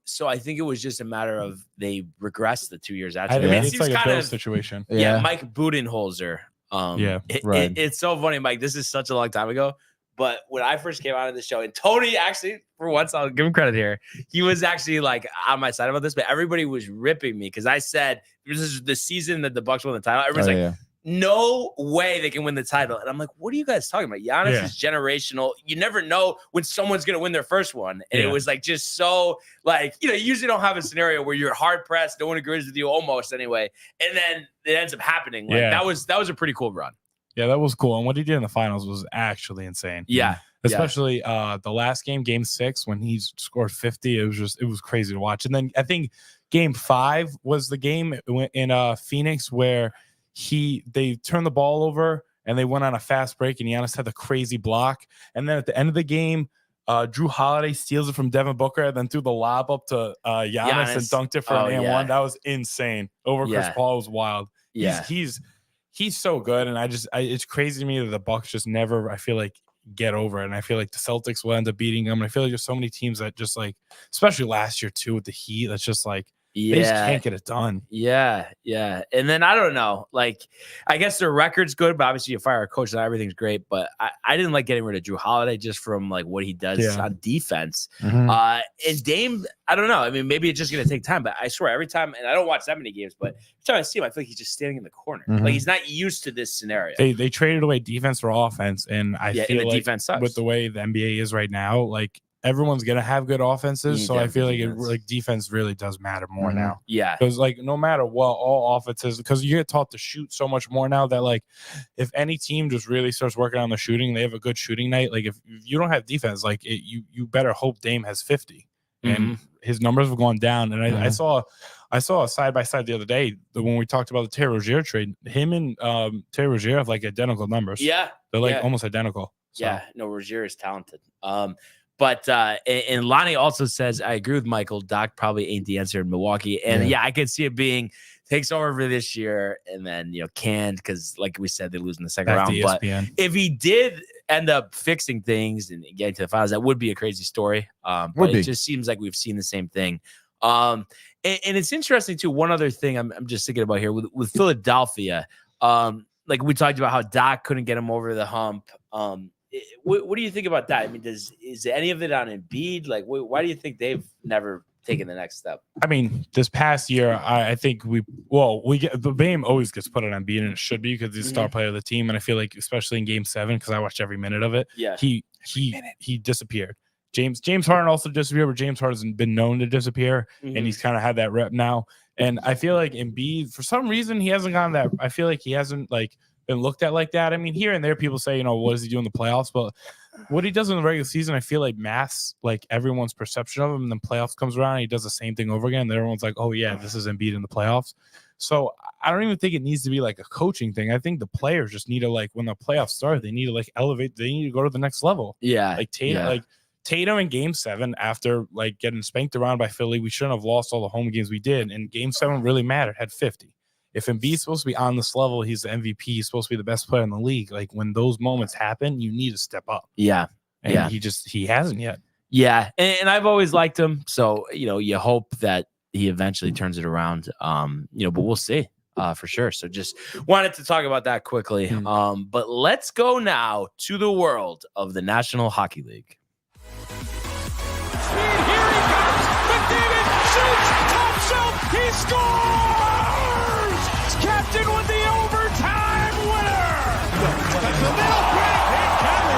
So I think it was just a matter of they regressed the 2 years after. I mean, it's like a Bill situation. Yeah, Mike Budenholzer. It's so funny, Mike. This is such a long time ago. But when I first came out of the show, and Tony actually, for once, I'll give him credit here. He was actually like on my side about this, but everybody was ripping me because I said this is the season that the Bucks won the title. Everybody's no way they can win the title. And I'm like, what are you guys talking about? Giannis is generational. You never know when someone's going to win their first one. And it was like just so like, you usually don't have a scenario where you're hard pressed. No one agrees with you almost anyway. And then it ends up happening. Like that was a pretty cool run. Yeah, that was cool. And what he did in the finals was actually insane. Yeah. Especially the last game 6, when he scored 50. It was crazy to watch. And then I think game 5 was the game in Phoenix where they turned the ball over and they went on a fast break and Giannis had the crazy block. And then at the end of the game, Drew Holiday steals it from Devin Booker and then threw the lob up to Giannis and dunked it for an and one. That was insane. Over Chris Paul was wild. Yeah. He's so good. And it's crazy to me that the Bucks just never, I feel like, get over it. And I feel like the Celtics will end up beating them. And I feel like there's so many teams that just like, especially last year too with the Heat, that's just like, they just can't get it done. Yeah. And then I don't know. Like, I guess their record's good, but obviously you fire a coach and everything's great. But I didn't like getting rid of Drew Holiday just from like what he does on defense. And Dame, I don't know. I mean, maybe it's just gonna take time, but I swear every time, and I don't watch that many games, but every time I see him, I feel like he's just standing in the corner. Like he's not used to this scenario. They traded away defense for offense, and I feel like defense sucks. With the way the NBA is right now, like everyone's gonna have good offenses, so I feel like defense really does matter more now. Yeah, because like no matter what, all offenses, because you get taught to shoot so much more now that like if any team just really starts working on the shooting, they have a good shooting night. Like if you don't have defense, like you better hope Dame has 50, and his numbers have gone down. And I saw a side by side the other day when we talked about the Terry Rozier trade. Him and Terry Rozier have like identical numbers. Yeah, they're like almost identical. So. Yeah, no, Rozier is talented. But and Lonnie also says, I agree with Michael. Doc probably ain't the answer in Milwaukee. And I could see it being takes over for this year and then, canned because, like we said, they lose in the second round. But if he did end up fixing things and getting to the finals, that would be a crazy story. But it just seems like we've seen the same thing. And it's interesting, too. One other thing I'm just thinking about here with Philadelphia. Like we talked about how Doc couldn't get him over the hump. What do you think about that? I mean, is any of it on Embiid? Like, why do you think they've never taken the next step? I mean, this past year, I think we get the blame always gets put on Embiid, and it should be because he's the star player of the team. And I feel like, especially in Game 7, because I watched every minute of it, he disappeared. James Harden also disappeared, but James Harden's been known to disappear, and he's kind of had that rep now. And I feel like Embiid, for some reason, he hasn't gotten that. I feel like he hasn't been looked at like that. I mean, here and there, people say, what does he do in the playoffs? But what he does in the regular season, I feel like masks like everyone's perception of him. And then playoffs comes around, and he does the same thing over again. And everyone's like, oh yeah, this is Embiid in the playoffs. So I don't even think it needs to be like a coaching thing. I think the players just need to when the playoffs start, they need to elevate. They need to go to the next level. Yeah, Tatum in Game 7 after getting spanked around by Philly, we shouldn't have lost all the home games we did. And Game 7 really mattered. Had 50. If Embiid's supposed to be on this level, he's the MVP. He's supposed to be the best player in the league. Like when those moments happen, you need to step up. Yeah. And he hasn't yet. Yeah. And I've always liked him. So, you hope that he eventually turns it around. But we'll see for sure. So just wanted to talk about that quickly. But let's go now to the world of the National Hockey League. Here he comes. McDavid shoots. Top shelf. He scores. Captain with the overtime winner. That's the middle break.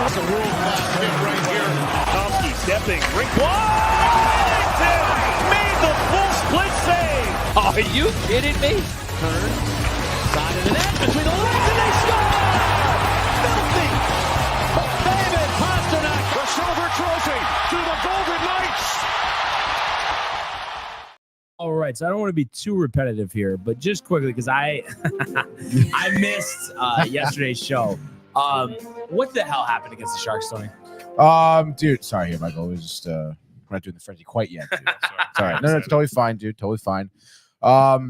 It's a world-class hit right here. Tomsky stepping. Rink Washington made the full split save. Are you kidding me? Turn. Side of the net. Between the legs and they score. Filthy. David Pasternak. The silver trophy to the Golden Knights. All right, so I don't want to be too repetitive here, but just quickly because I missed yesterday's show. What the hell happened against the Sharks, Tony? Dude, sorry here, Michael. It was just we're not doing the frenzy quite yet. Dude. Sorry. No, it's totally fine, dude. Totally fine. At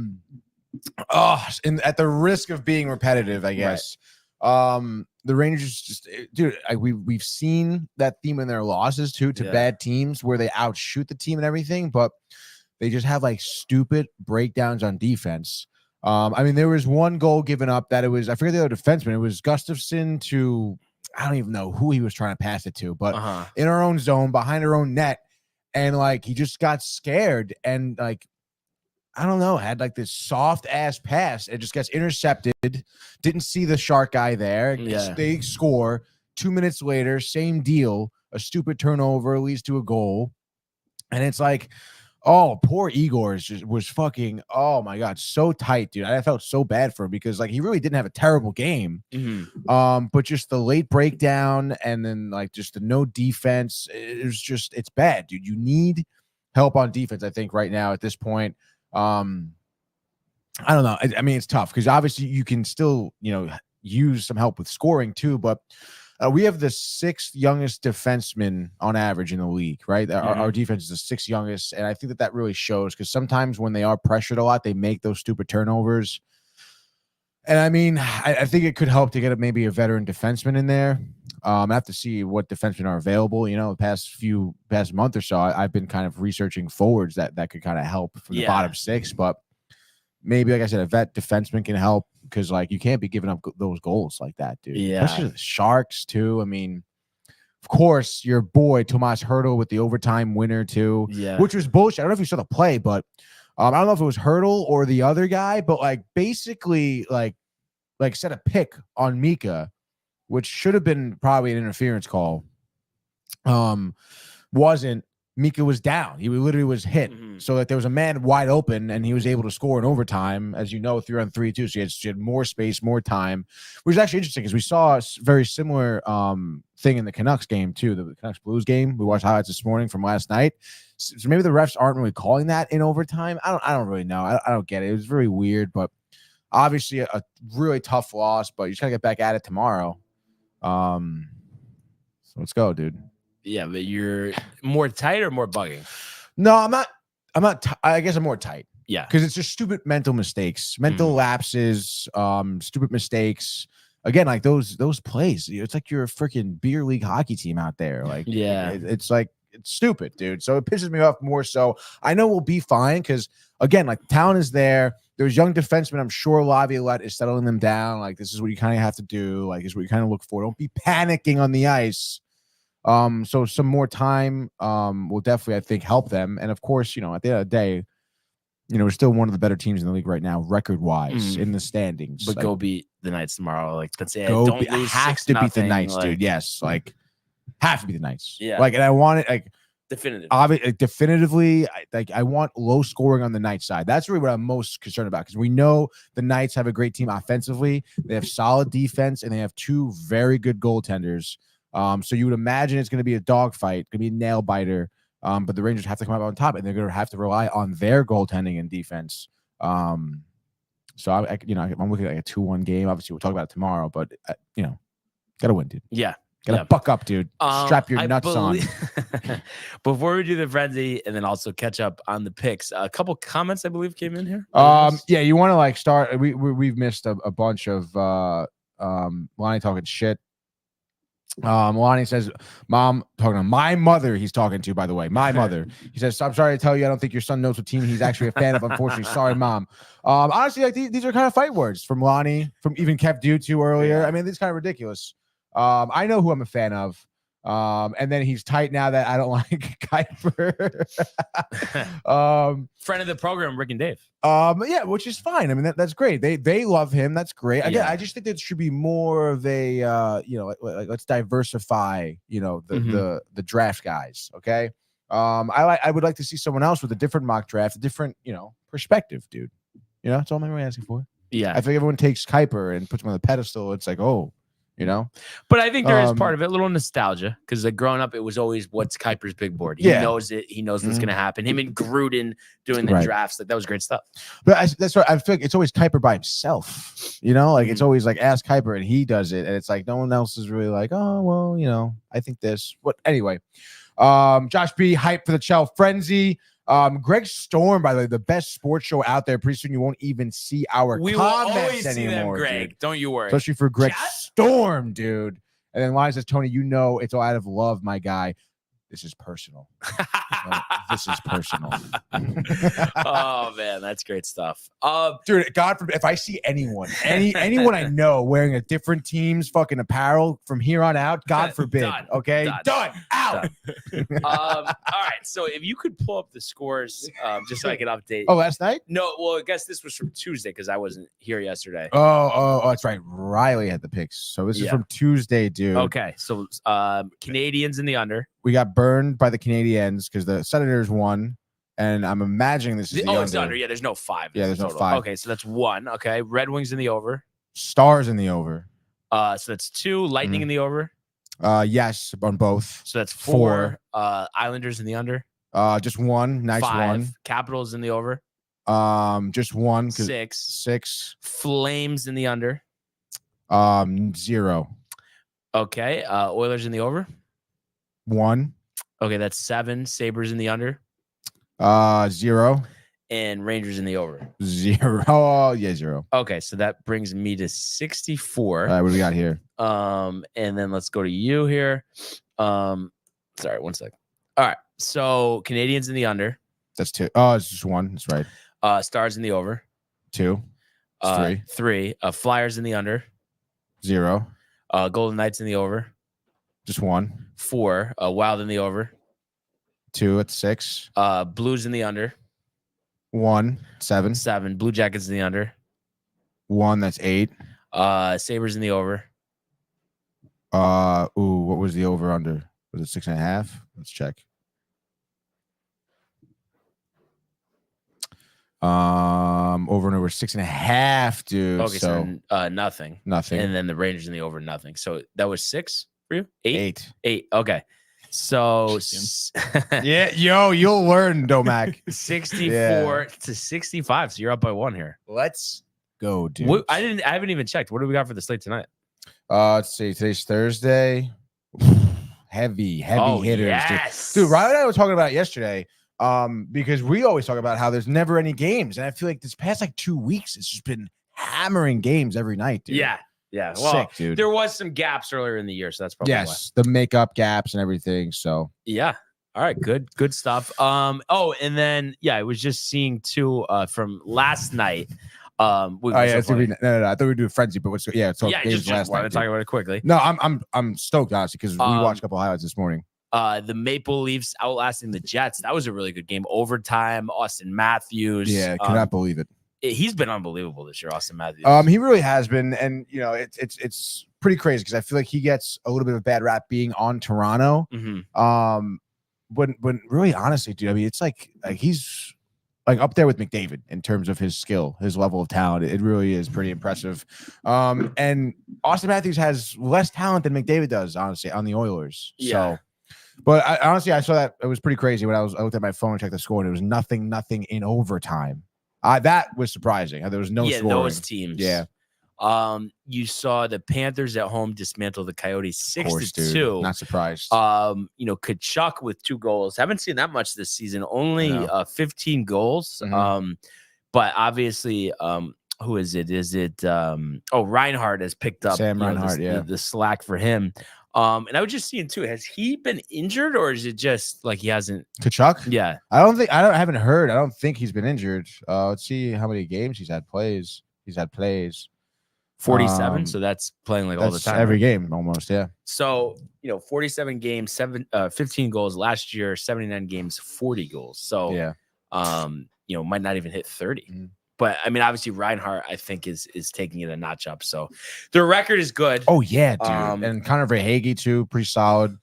the risk of being repetitive, I guess. Right. The Rangers just, dude, we've seen that theme in their losses too to bad teams where they outshoot the team and everything, but they just have stupid breakdowns on defense. I mean, there was one goal given up that I forget the other defenseman. It was Gustafsson to, I don't even know who he was trying to pass it to, but in our own zone, behind our own net. And he just got scared. And I don't know, had like this soft ass pass. It just gets intercepted. Didn't see the shark guy there. Yeah. They score. 2 minutes later, same deal. A stupid turnover leads to a goal. And it's like, oh, poor Igor was fucking, oh my God, so tight, dude. I felt so bad for him because like he really didn't have a terrible game. But just the late breakdown and then like just the no defense, it's bad, dude. You need help on defense, I think, right now at this point. I don't know. I mean, it's tough because obviously you can still, use some help with scoring too, but we have the 6th youngest defenseman on average in the league, right? Our defense is the 6th youngest, and I think that really shows because sometimes when they are pressured a lot, they make those stupid turnovers. And I mean, I think it could help to get maybe a veteran defenseman in there. I have to see what defensemen are available. The past month or so, I've been kind of researching forwards that could kind of help from the bottom 6, but maybe, like I said, a vet defenseman can help because, like, you can't be giving up those goals like that, dude. Yeah. Especially the Sharks, too. I mean, of course, your boy, Tomas Hertl, with the overtime winner, too. Yeah. Which was bullshit. I don't know if you saw the play, but I don't know if it was Hertl or the other guy, but, like, basically, like set a pick on Mika, which should have been probably an interference call. Wasn't. Mika was down. He literally was hit. So that there was a man wide open and he was able to score in overtime, as you know, 3-on-3 too. So he had more space, more time, which is actually interesting because we saw a very similar thing in the Canucks game too, the Canucks Blues game. We watched highlights this morning from last night. So maybe the refs aren't really calling that in overtime. I don't really know. I don't get it. It was very weird, but obviously a really tough loss, but you just gotta get back at it tomorrow. So let's go, dude. Yeah, but you're more tight or more bugging? No, I'm not. I guess I'm more tight. Yeah, because it's just stupid mental mistakes, mental lapses, stupid mistakes. Again, like those plays. It's like you're a freaking beer league hockey team out there. Like, it's like it's stupid, dude. So it pisses me off more. So I know we'll be fine because again, like talent is there. There's young defensemen. I'm sure Laviolette is settling them down. Like this is what you kind of have to do. Like this is what you kind of look for. Don't be panicking on the ice. So some more time will definitely, I think, help them. And of course, at the end of the day, we're still one of the better teams in the league right now, record-wise, in the standings. But like, go beat the Knights tomorrow. Like, let's say don't lose have 6-0, to beat the Knights, like, dude. Yes, like have to be the Knights. Yeah. Like, and I want it like definitively. Definitively. I want low scoring on the Knights side. That's really what I'm most concerned about because we know the Knights have a great team offensively. They have solid defense and they have 2 very good goaltenders. So you would imagine it's going to be a dogfight, going to be a nail biter. But the Rangers have to come out on top, and they're going to have to rely on their goaltending and defense. So I'm looking at like a 2-1 game. Obviously, we'll talk about it tomorrow, but got to win, dude. Yeah, gotta buck up, dude. Strap your nuts on. Before we do the frenzy, and then also catch up on the picks, a couple comments I believe came in here. Yeah, you want to like start? We've missed a bunch of Lonnie talking shit. Lonnie says, Mom, talking to my mother, he's talking to, by the way, my mother. He says, I'm sorry to tell you, I don't think your son knows what team he's actually a fan of, unfortunately. Sorry, Mom. Honestly, like these are kind of fight words from Lonnie, from even Kev Dutu earlier. I mean, this is kind of ridiculous. I know who I'm a fan of. And then he's tight now that I don't like Kuiper. Friend of the program, Rick and Dave. Yeah, which is fine. I mean, that's great. They love him. That's great. Again, I just think there should be more of a like let's diversify, the draft guys. Okay. I would like to see someone else with a different mock draft, a different, perspective, dude. That's all I'm really asking for. Yeah. I think everyone takes Kuiper and puts him on the pedestal. It's like, oh. But I think there is part of it, a little nostalgia, because like growing up, it was always what's Kuiper's big board. He knows it. He knows what's going to happen. Him and Gruden doing the drafts, like that was great stuff. But that's what I feel like it's always Kuiper by himself. Like it's always like ask Kuiper and he does it, and it's like no one else is really like, oh well, I think this. What anyway? Josh B, hype for the Chell Frenzy. Greg Storm, by the way, the best sports show out there. Pretty soon you won't even see our comments always anymore, see them, Greg. dude. Don't you worry. Especially for Greg Storm, dude. And then Lonnie says, Tony, it's all out of love, my guy. This is personal. This is personal. Oh man, that's great stuff. Dude, God forbid if I see anyone I know wearing a different team's fucking apparel from here on out, God forbid. Done. Okay, Done. done. Out. All right. So if you could pull up the scores, just so I can update. Oh, last night? No, well, I guess this was from Tuesday because I wasn't here yesterday. Oh, that's right. Riley had the picks. So this is Yeah. from Tuesday, dude. Okay, so Canadians in the under. We got burned by the Canadiens because the Senators won, and I'm imagining this is the It's under. Yeah, there's no 5. Yeah, there's no total. 5. Okay, so that's 1. Okay, Red Wings in the over. Stars in the over. So that's 2. Lightning in the over. Yes, on both. So that's 4. Islanders in the under. Just one. Nice 5. one. Capitals in the over. Just one. 6. 6. Flames in the under. 0. Okay, Oilers in the over. 1. Okay, that's 7. Sabres in the under. 0. And Rangers in the over. 0. Oh, yeah, 0. Okay, so that brings me to 64. All right, what do we got here? And then let's go to you here. Sorry, 1 sec. All right, so Canadians in the under. That's 2. Oh, it's just 1. That's right. Stars in the over. 2. It's 3. 3. Flyers in the under. 0. Golden Knights in the over. Just 1. 4. Wild in the over. 2. It's 6. Blues in the under. 1. 7. 7. Blue Jackets in the under. 1. That's 8. Sabres in the over. What was the over under? Was it 6.5? Let's check. Over and over 6.5, dude. Okay, so nothing. Nothing. And then the Rangers in the over, nothing. So that was 6 for you? 8? 8. 8. Okay. So Yeah, you'll learn, Domac. 64 to 65. So you're up by 1 here. Let's go, dude. I haven't even checked. What do we got for the slate tonight? Let's see. Today's Thursday. Heavy hitters, yes. dude. Ryan and I were talking about it yesterday. Because we always talk about how there's never any games, and I feel like this past 2 weeks, it's just been hammering games every night, dude. Yeah. Well, sick, dude. there was some gaps earlier in the year, so that's probably why. The makeup gaps and everything. So Yeah. All right. Good stuff. And then I was just seeing too from last night. no, I thought we were doing frenzy, but just last wanted night, to talk about it quickly. No, I'm stoked honestly because we watched a couple highlights this morning. The Maple Leafs outlasting the Jets. That was a really good game. Overtime. Austin Matthews. Yeah, cannot believe it. He's been unbelievable this year, Austin Matthews. He really has been, and it's pretty crazy because I feel like he gets a little bit of a bad rap being on Toronto. Mm-hmm. When really honestly, dude, I mean, it's like he's like up there with McDavid in terms of his skill, his level of talent. It really is pretty impressive. And Austin Matthews has less talent than McDavid does, honestly, on the Oilers. Yeah. So. But I saw that it was pretty crazy when I looked at my phone and checked the score, and it was nothing in overtime. That was surprising. There was no scoring. Those teams. Yeah. You saw the Panthers at home dismantle the Coyotes 6-2. Not surprised. Kachuk with 2 goals. Haven't seen that much this season. Only 15 goals. Mm-hmm. But obviously, who is it? Is it Reinhart has picked up Sam Reinhart, the slack for him. And I was just seeing too, has he been injured or is it just like he hasn't? Kachuk? Yeah. I haven't heard. I don't think he's been injured. Let's see how many games he's had plays. 47. So that's playing like all the time. Every game almost. Yeah. So, 47 games, 15 goals last year, 79 games, 40 goals. So, might not even hit 30. Mm-hmm. But I mean, obviously Reinhart, I think is taking it a notch up. So their record is good. Oh yeah, dude. And Connor Verhaeghe too, pretty solid.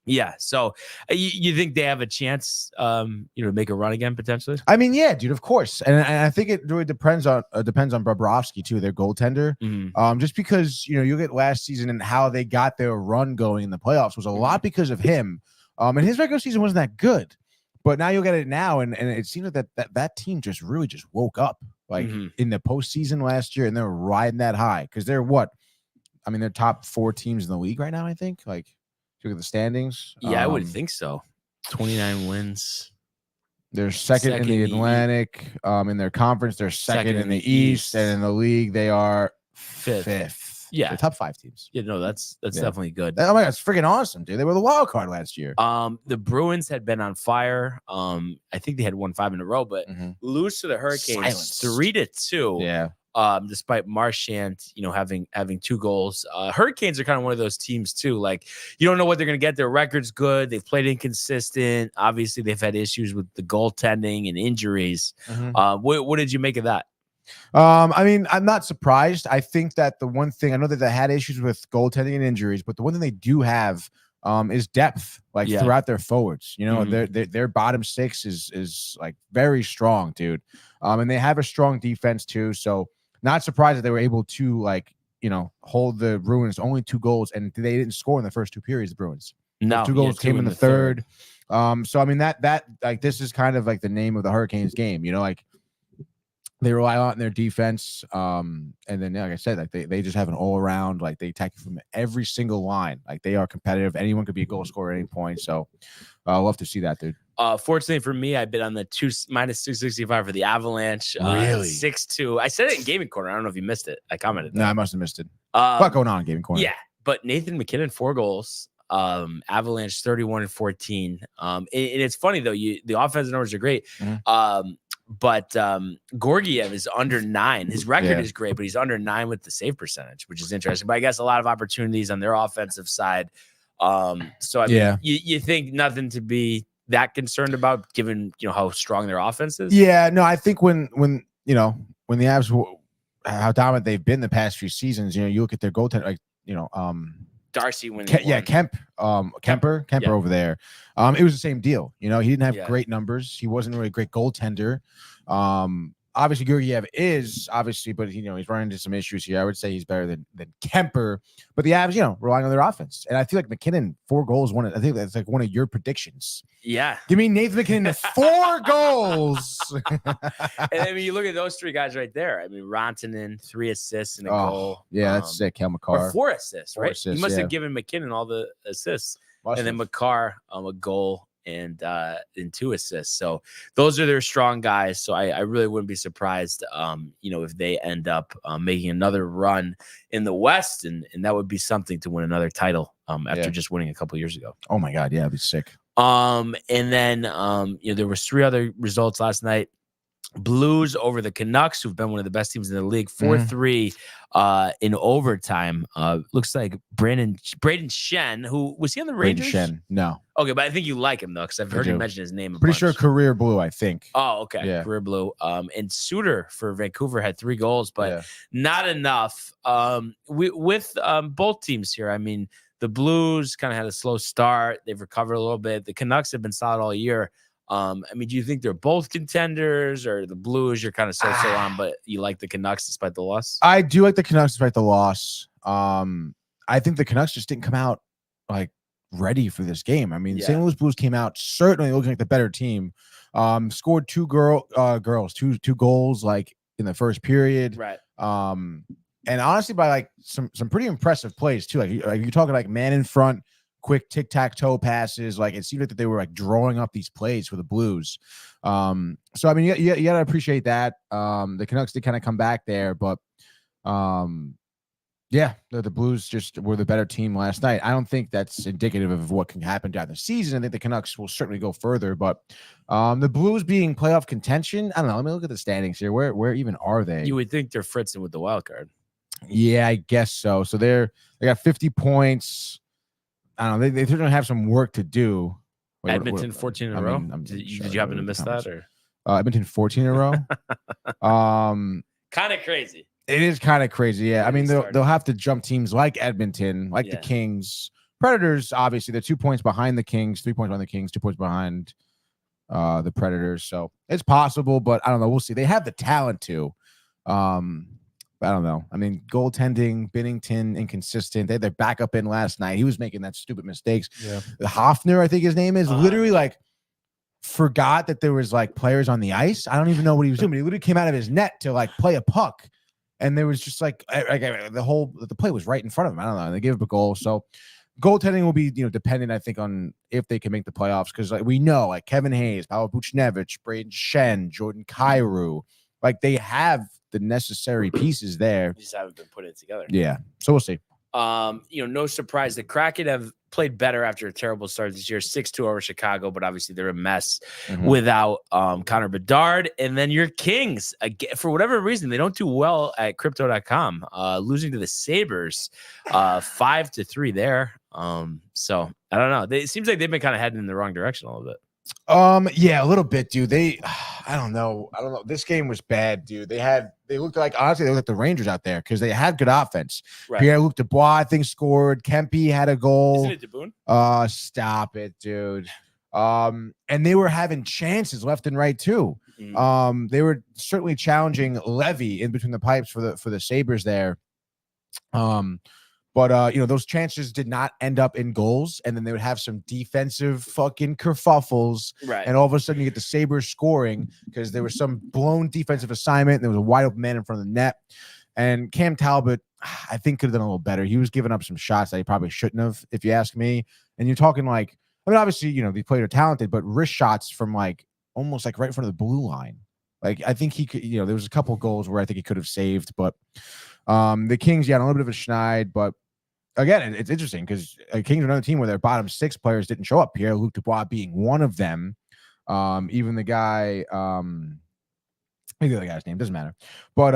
Yeah. So you think they have a chance, to make a run again potentially? I mean, yeah, dude, of course. And I think it really depends on Bobrovsky too, their goaltender. Mm-hmm. Just because you look at last season and how they got their run going in the playoffs was a lot because of him. And his regular season wasn't that good. But now you'll get it now, and it seems like that team just really just woke up in the postseason last year, and they're riding that high because they're what? I mean, they're top 4 teams in the league right now. I think. Like, look at the standings. Yeah, I would think so. 29 wins. They're second in the Atlantic. In their conference, they're second in the East, and in the league, they are fifth. Yeah. They're top 5 teams. Yeah, no, that's Yeah. definitely good. Oh my god, it's freaking awesome, dude. They were the wild card last year. The Bruins had been on fire. I think they had won 5 in a row, but lose to the Hurricanes Silenced. 3-2. Yeah. Despite Marchand, having 2 goals. Hurricanes are kind of one of those teams too. Like, you don't know what they're going to get. Their record's good. They've played inconsistent. Obviously, they've had issues with the goaltending and injuries. What did you make of that? I mean, I'm not surprised. I think that the one thing I know that they had issues with goaltending and injuries, but the one thing they do have is depth, like throughout their forwards. Their bottom 6 is like very strong, dude. And they have a strong defense too. So not surprised that they were able to hold the Bruins only 2 goals, and they didn't score in the first 2 periods. The Bruins, no, 2 goals came in the third. So I mean that like this is kind of like the name of the Hurricanes game. Like they rely a lot on their defense. And then, like I said, like they just have an all around, like they attack you from every single line. Like they are competitive. Anyone could be a goal scorer at any point. So I love to see that, dude. Fortunately for me, I bid on the -265 for the Avalanche. Really? 6-2. I said it in Gaming Corner. I don't know if you missed it. I commented. No, I must have missed it. What's going on in Gaming Corner? Yeah, but Nathan McKinnon 4 goals. Avalanche 31-14. And it's funny though. The offensive numbers are great. But Gorgiev is under 9. His record is great, but he's under 9 with the save percentage, which is interesting. But I guess a lot of opportunities on their offensive side. So I mean, you think nothing to be that concerned about, given how strong their offense is? Yeah, no, I think when the Avs how dominant they've been the past few seasons, you look at their goaltender, like Darcy when Kemper over there. It was the same deal. He didn't have great numbers. He wasn't really a great goaltender. Obviously Georgiev is but he's running into some issues here. I would say he's better than Kemper, but the Avs, relying on their offense. And I feel like McKinnon 4 goals. I think that's like one of your predictions. Yeah. Give me Nathan McKinnon 4 goals. And I mean, you look at those 3 guys right there. I mean, Rantanen 3 assists and a goal. Yeah, that's sick. Kel McCarr. Or 4 assists, right? Assists, he must have given McKinnon all the assists. And then McCarr a goal and 2 assists. So those are their strong guys. So I really wouldn't be surprised, if they end up making another run in the West, and that would be something to win another title after just winning a couple years ago. Oh my God, yeah, it'd be sick. And then there was 3 other results last night. Blues over the Canucks, who've been one of the best teams in the league, 4-3 in overtime. Looks like Braden Shen, who was he on the Rangers? Braden Shen, no. Okay, but I think you like him though, because I've heard you mention his name. Pretty sure career Blue, I think. Oh, okay, yeah. Career Blue. And Suter for Vancouver had 3 goals, but not enough. With both teams here, I mean, the Blues kind of had a slow start. They've recovered a little bit. The Canucks have been solid all year. I mean, do you think they're both contenders, or the Blues you're kind of so on, but you like the Canucks despite the loss? I do like the Canucks despite the loss. I think the Canucks just didn't come out like ready for this game. I mean, St. Louis Blues came out certainly looking like the better team. Scored 2 goals like in the first period. Right. And honestly, by like some pretty impressive plays too. Like you're talking like man in front, quick tic-tac-toe passes. Like it seemed like that they were like drawing up these plays for the Blues. So I mean, you gotta appreciate that. The Canucks did kind of come back there, but the Blues just were the better team last night. I don't think that's indicative of what can happen down the season. I think the Canucks will certainly go further, but the Blues being playoff contention, I don't know. Let me look at the standings here. Where even are they? You would think they're fritzing with the wild card. Yeah, I guess so. So they got 50 points. I don't know. They certainly have some work to do. Wait, Edmonton 14 in a row. Did you happen to miss that, or Edmonton 14 in a row? Kind of crazy. It is kind of crazy. Yeah, I mean they'll have to jump teams like Edmonton, like the Kings, Predators. Obviously, they're 2 points behind the Kings, 3 points behind the Kings, 2 points behind the Predators. So it's possible, but I don't know. We'll see. They have the talent to. I don't know. I mean, goaltending, Binnington, inconsistent. They had their backup in last night. He was making that stupid mistakes. Yeah. Hoffner, I think his name is, literally like forgot that there was like players on the ice. I don't even know what he was doing, but he literally came out of his net to like play a puck. And there was just like the play was right in front of him. I don't know. They gave up a goal. So goaltending will be, dependent, I think, on if they can make the playoffs. Because like we know, like Kevin Hayes, Pavel Buchnevich, Braden Shen, Jordan Kyrou, Like they have the necessary pieces there. We just haven't been putting it together. Yeah. So we'll see. No surprise. The Kraken have played better after a terrible start this year, 6-2 over Chicago, but obviously they're a mess without Connor Bedard. And then your Kings, again, for whatever reason, they don't do well at crypto.com, losing to the Sabres 5-3 there. So I don't know. It seems like they've been kind of heading in the wrong direction a little bit. Yeah, a little bit, dude. I don't know. This game was bad, dude. They looked like, honestly, they looked like the Rangers out there because they had good offense. Right. Pierre-Luc Dubois, I think, scored. Kempe had a goal. Isn't it DeBoon? Stop it, dude. And they were having chances left and right too. They were certainly challenging Levy in between the pipes for the Sabres there. But those chances did not end up in goals, and then they would have some defensive fucking kerfuffles, Right. and all of a sudden you get the Sabres scoring because there was some blown defensive assignment, and there was a wide open man in front of the net. And Cam Talbot, I think, could have done a little better. He was giving up some shots that he probably shouldn't have, if you ask me. And you're talking like, I mean, obviously, these players are talented, but wrist shots from almost right in front of the blue line. Like, I think he could, there was a couple of goals where I think he could have saved, but the Kings, a little bit of a schneid, but again, it's interesting because Kings are another team where their bottom 6 players didn't show up. Pierre-Luc Dubois being one of them. Even the guy, maybe the other guy's name doesn't matter. But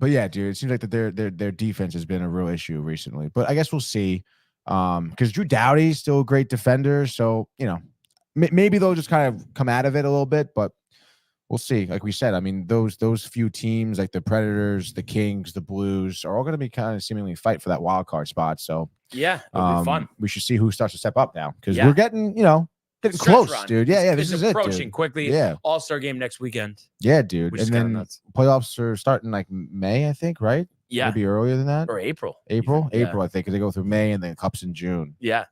yeah, dude, it seems like that their defense has been a real issue recently. But I guess we'll see. Because Drew Doughty's still a great defender, so maybe they'll just kind of come out of it a little bit, but we'll see. Like we said, I mean, those few teams like the Predators, the Kings, the Blues are all going to be kind of seemingly fight for that wild card spot. So yeah, it'll be fun. We should see who starts to step up now because we're getting, getting close, run. dude. Yeah, this is approaching it, quickly. Yeah, All-Star game next weekend. Yeah, dude. Which and then playoffs are starting like May, I think, right? Yeah, maybe earlier than that, or April. April, Yeah. I think, because they go through May and then Cups in June. Yeah.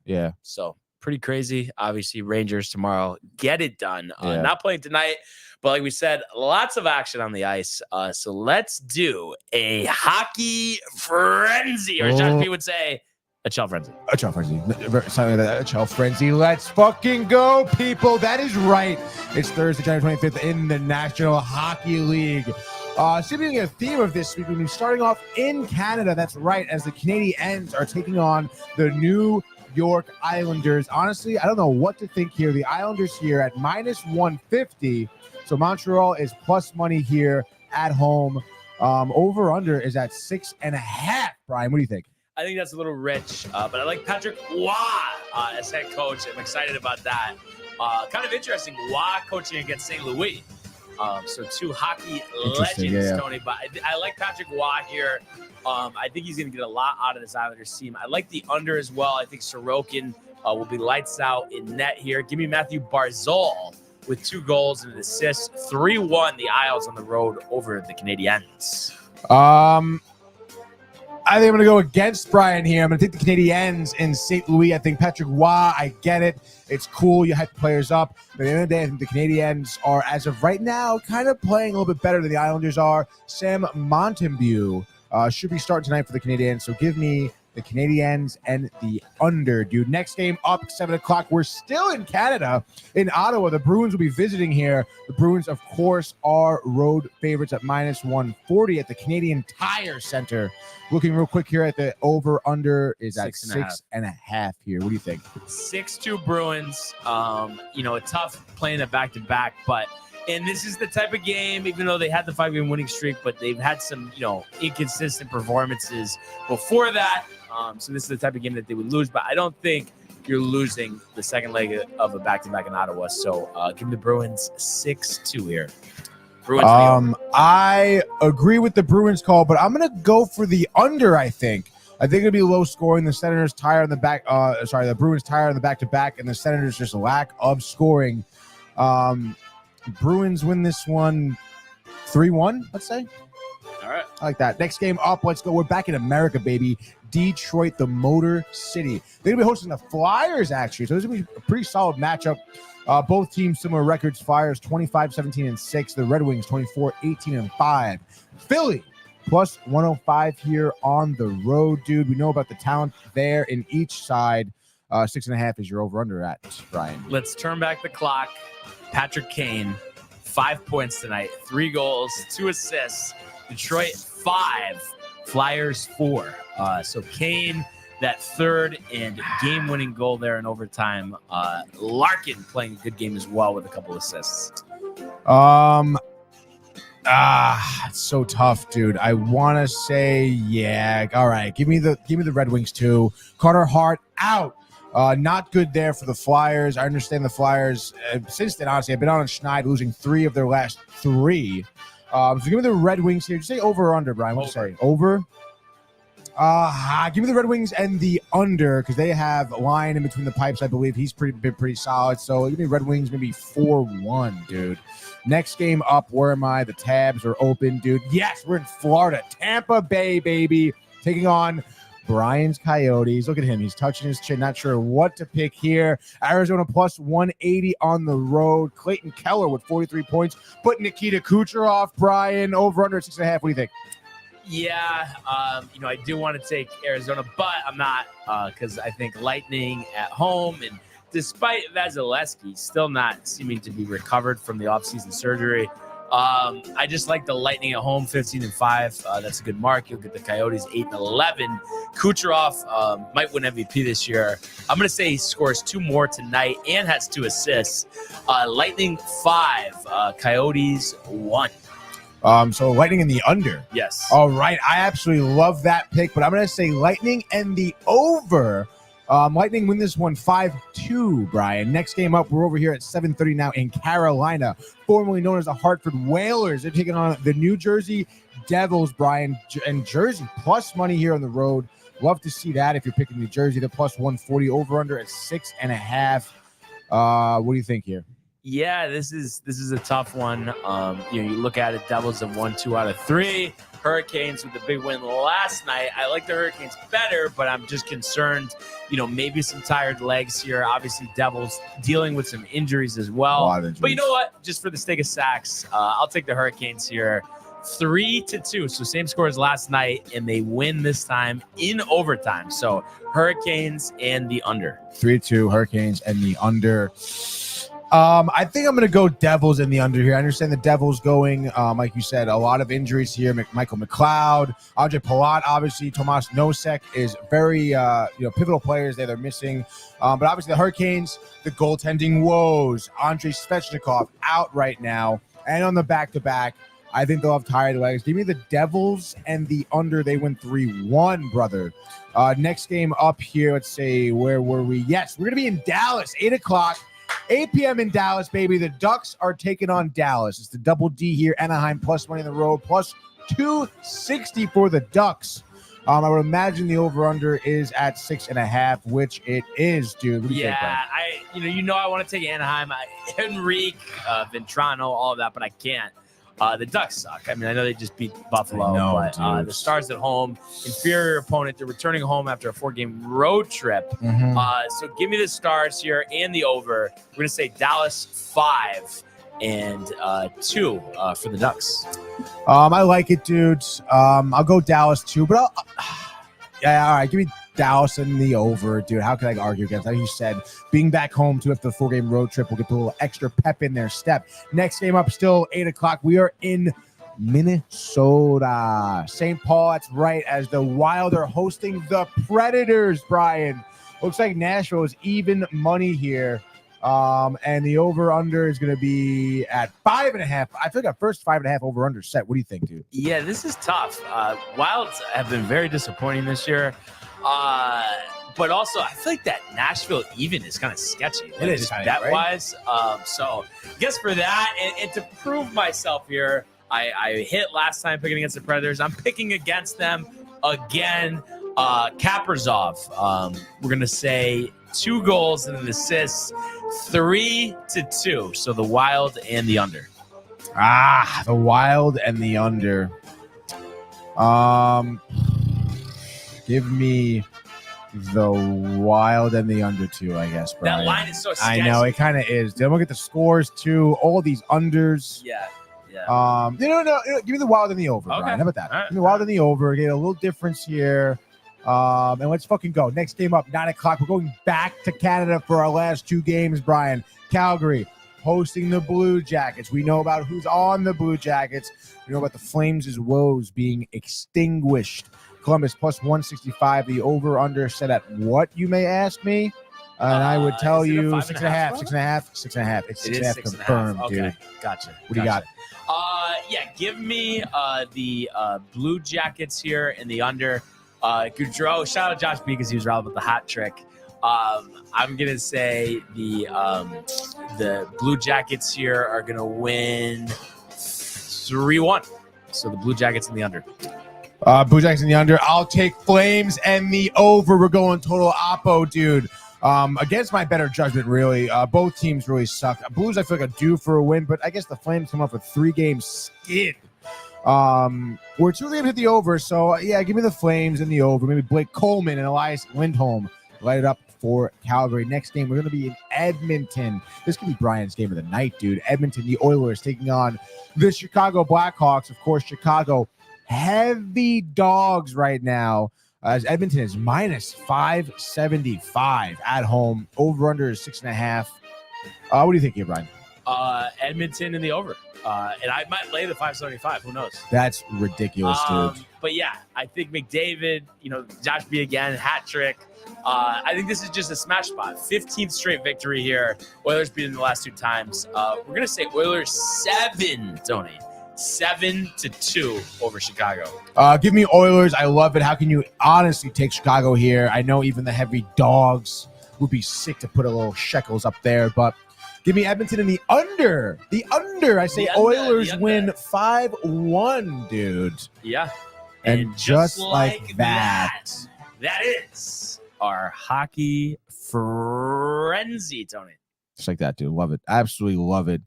So pretty crazy. Obviously, Rangers tomorrow. Get it done. Yeah. Not playing tonight, but like we said, lots of action on the ice. So let's do a hockey frenzy, or Josh P would say, a Chell frenzy. A Chell frenzy. Something like that. A Chell frenzy. Let's fucking go, people. That is right. It's Thursday, January 25th in the National Hockey League. Seemingly a theme of this week, we'll be starting off in Canada. That's right, as the Canadiens are taking on the New York Islanders. Honestly, I don't know what to think here. The Islanders here at -150. So Montreal is plus money here at home. Over under is at 6.5. Brian, what do you think? I think that's a little rich, but I like Patrick Waugh as head coach. I'm excited about that. Kind of interesting, Waugh coaching against St. Louis. So 2 hockey legends, Tony. But I like Patrick Waugh here. I think he's going to get a lot out of this Islanders team. I like the under as well. I think Sorokin will be lights out in net here. Give me Matthew Barzal with 2 goals and an assist. 3-1 the Isles on the road over the Canadiens. I think I'm going to go against Brian here. I'm going to take the Canadiens in St. Louis. I think Patrick Waugh, I get it. It's cool. You hype the players up. But at the end of the day, I think the Canadiens are, as of right now, kind of playing a little bit better than the Islanders are. Sam Montembeault should be starting tonight for the Canadiens. So give me the Canadiens and the under, dude. Next game up, 7 o'clock. We're still in Canada, in Ottawa. The Bruins will be visiting here. The Bruins, of course, are road favorites at -140 at the Canadian Tire Center. Looking real quick here at the over-under is at 6.5 here. What do you think? 6-2 Bruins. Tough playing a back-to-back, and this is the type of game, even though they had the 5-game winning streak, but they've had some, inconsistent performances before that. So this is the type of game that they would lose, but I don't think you're losing the second leg of a back-to-back in Ottawa. So give the Bruins 6-2 here. Bruins I agree with the Bruins call, but I'm going to go for the under, I think. I think it'll be low scoring. The Senators tire on the back. The Bruins tire on the back-to-back, and the Senators just lack of scoring. Bruins win this one 3-1, let's say. All right. I like that. Next game up, let's go. We're back in America, baby. Detroit, the Motor City. They're going to be hosting the Flyers, actually. So this is going to be a pretty solid matchup. Both teams similar records. Flyers 25-17-6. The Red Wings 24-18-5. Philly plus 105 here on the road, dude. We know about the talent there in each side. 6.5 is your over-under at, Brian. Let's turn back the clock. Patrick Kane, 5 points tonight, 3 goals, 2 assists. Detroit 5, Flyers 4. So Kane, that third and game-winning goal there in overtime. Larkin playing a good game as well with a couple assists. It's so tough, dude. I want to say, yeah. All right, give me the Red Wings too. Carter Hart out. Not good there for the Flyers. I understand the Flyers since then. Honestly, I've been on Schneid, losing 3 of their last 3. So give me the Red Wings here. Just say over or under, Brian. What do you say? Over. Give me the Red Wings and the under because they have a line in between the pipes. I believe he's been pretty solid. So give me Red Wings maybe 4-1, dude. Next game up, where am I? The tabs are open, dude. Yes, we're in Florida. Tampa Bay, baby. Taking on Brian's Coyotes. Look at him. He's touching his chin. Not sure what to pick here. Arizona plus 180 on the road. Clayton Keller with 43 points. Put Nikita Kucherov, Brian, over under 6.5. What do you think? Yeah, I do want to take Arizona, but I'm not because I think Lightning at home, and despite Vasilevsky still not seeming to be recovered from the offseason surgery, I just like the Lightning at home, 15-5. That's a good mark. You'll get the Coyotes 8-11. Kucherov might win MVP this year. I'm going to say he scores 2 more tonight and has 2 assists. Lightning 5, Coyotes 1. So Lightning in the under. Yes. All right. I absolutely love that pick, but I'm going to say Lightning and the over. Lightning win this one 5-2, Brian. Next game up, we're over here at 7:30 now in Carolina, formerly known as the Hartford Whalers. They're taking on the New Jersey Devils, Brian, and Jersey plus money here on the road. Love to see that if you're picking New Jersey. The plus 140 over under at 6.5. What do you think here? Yeah, this is a tough one. You look at it, Devils have won 2 out of 3. Hurricanes with the big win last night. I like the Hurricanes better, but I'm just concerned, maybe some tired legs here. Obviously, Devils dealing with some injuries as well. But you know what? Just for the sake of sacks, I'll take the Hurricanes here 3-2. So same score as last night, and they win this time in overtime. So Hurricanes and the under. 3-2, Hurricanes and the under. I think I'm going to go Devils in the under here. I understand the Devils going, like you said, a lot of injuries here. Michael McLeod, Andre Palat, obviously. Tomas Nosek is very, pivotal players there. They're missing. But obviously the Hurricanes, the goaltending woes. Andrei Svechnikov out right now. And on the back-to-back, I think they'll have tired legs. Give me the Devils and the under. They win 3-1, brother. Next game up here, let's say, where were we? Yes, we're going to be in Dallas, 8 o'clock. 8 p.m. in Dallas, baby. The Ducks are taking on Dallas. It's the double D here. Anaheim plus money in the road, plus 260 for the Ducks. I would imagine the over-under is at 6.5, which it is, dude. What do you think, Brian? I want to take Anaheim. Enrique, Ventrano, all of that, but I can't. The Ducks suck. I mean, I know they just beat Buffalo, but the Stars at home, inferior opponent. They're returning home after a 4-game road trip. Mm-hmm. So give me the Stars here and the over. We're going to say Dallas 5 and 2 for the Ducks. I like it, dude. I'll go Dallas 2, but all right. Give me Dallas and the over, dude. How can I argue against that? Like you said, being back home too after the 4-game road trip will get a little extra pep in their step. Next game up, still 8 o'clock. We are in Minnesota. St. Paul, that's right, as the Wild are hosting the Predators, Brian. Looks like Nashville is even money here. And the over-under is going to be at 5.5. I feel like our first 5.5 over-under set. What do you think, dude? Yeah, this is tough. Wilds have been very disappointing this year. But also, I feel like that Nashville even is kind of sketchy. It is bet-wise. So I guess for that, and to prove myself here, I hit last time picking against the Predators. I'm picking against them again. Kaprizov, we're going to say 2 goals and an assist, 3-2. So the Wild and the under. The Wild and the under. Give me the Wild and the under 2, I guess, Brian. That line is so sketchy. I know, it kind of is. Then we'll get the scores too. All these unders. Yeah. No. Give me the Wild and the over, Okay. Brian. How about that? All right. Give me the Wild and the over. Get a little difference here. And let's fucking go. Next game up, 9 o'clock. We're going back to Canada for our last 2 games, Brian. Calgary hosting the Blue Jackets. We know about who's on the Blue Jackets. We know about the Flames' woes being extinguished. Columbus plus 165. The over-under set at what, you may ask me? And I would tell is it a you 5.5 6.5. It's It is 6.5 6.5. confirmed, Okay, dude. gotcha. What do you got? Yeah, give me the Blue Jackets here in the under. Goudreau, shout out Josh B because he was right about the hot trick. I'm gonna say the Blue Jackets here are gonna win 3-1. So the Blue Jackets in the under. Blue Jackets in the under. I'll take Flames and the over. We're going total oppo, dude. Against my better judgment, really. Both teams really suck. Blues, I feel like, are due for a win, but I guess the Flames come up with 3-game skid. We're 2 of them hit the over, so yeah, give me the Flames and the over. Maybe Blake Coleman and Elias Lindholm light it up for Calgary. Next game, we're going to be in Edmonton. This could be Brian's game of the night, dude. Edmonton, the Oilers taking on the Chicago Blackhawks. Of course, Chicago, heavy dogs right now. As Edmonton is minus 575 at home. Over under is 6.5. What do you think here, Brian? Edmonton in the over. And I might lay the 575. Who knows? That's ridiculous, dude. But yeah, I think McDavid, Josh B again, hat trick. I think this is just a smash spot. 15th straight victory here. Oilers beating the last 2 times. We're going to say Oilers 7, Tony. 7-2 over Chicago. Give me Oilers. I love it. How can you honestly take Chicago here? I know even the heavy dogs would be sick to put a little shekels up there, but give me Edmonton in the under. The under. I say Oilers win 5-1, dude. Yeah. And just like that. That is our hockey frenzy, Tony. Just like that, dude. Love it. Absolutely love it.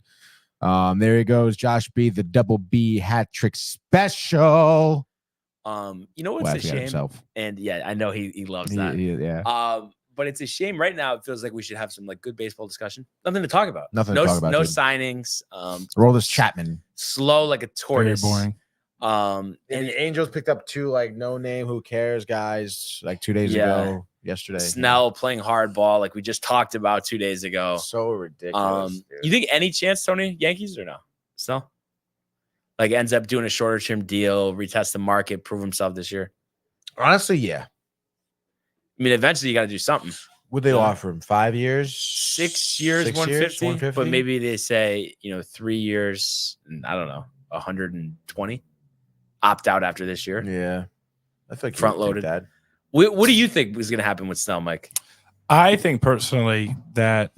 There he goes, Josh B, the double B hat trick special. You know what's a shame? Himself. And yeah, I know he loves that. Yeah. But it's a shame right now. It feels like we should have some good baseball discussion. Nothing to talk about. Nothing to talk about. No dude. signings. Roll this Chapman. Slow like a tortoise. Very boring. And the Angels picked up 2 no name, who cares guys 2 days ago. Yesterday. Snell playing hardball like we just talked about 2 days ago. So ridiculous. You think any chance, Tony, Yankees or no? Snell? Ends up doing a shorter term deal, retest the market, prove himself this year? Honestly, yeah. I mean, eventually you got to do something. Would they offer him 5 years? 6 years, 150? But maybe they say, 3 years, I don't know, 120. Opt out after this year. Yeah. I feel like front loaded. What do you think is going to happen with Snell, Mike? I think personally that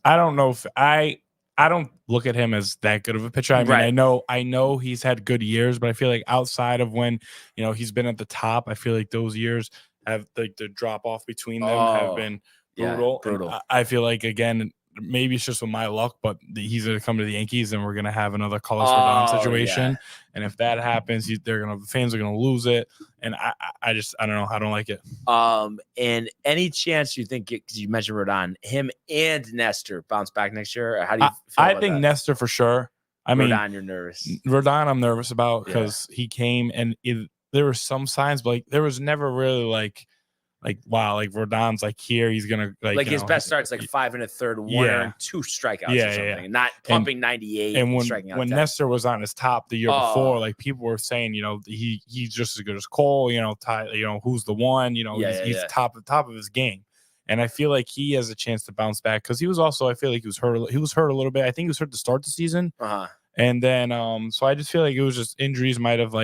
I don't know if I don't look at him as that good of a pitcher. I mean, I know he's had good years, but I feel like outside of when, he's been at the top, I feel like those years have the drop off between them have been brutal. Yeah, brutal. I feel like, again, maybe it's just with my luck, but he's going to come to the Yankees and we're going to have another Carlos Rodon situation. Yeah. And if that happens, the fans are going to lose it. And I don't know. I don't like it. And any chance you think, because you mentioned Rodon, him and Nestor bounce back next year? Or how do you feel I think that? Nestor for sure. Rodon, you're nervous. Rodon, I'm nervous about because he came and there were some signs, but there was never really wow, Rodon's here, he's gonna his best starts 5 1/3, 1 and 2 strikeouts or something, not pumping 98 and when striking out when 10. Nestor was on his top the year before, people were saying, he's just as good as Cole, who's the one, he's top of his game. And I feel like he has a chance to bounce back because he was also, I feel like he was hurt a little bit. I think he was hurt to start the season. And then so I just feel like it was just injuries might have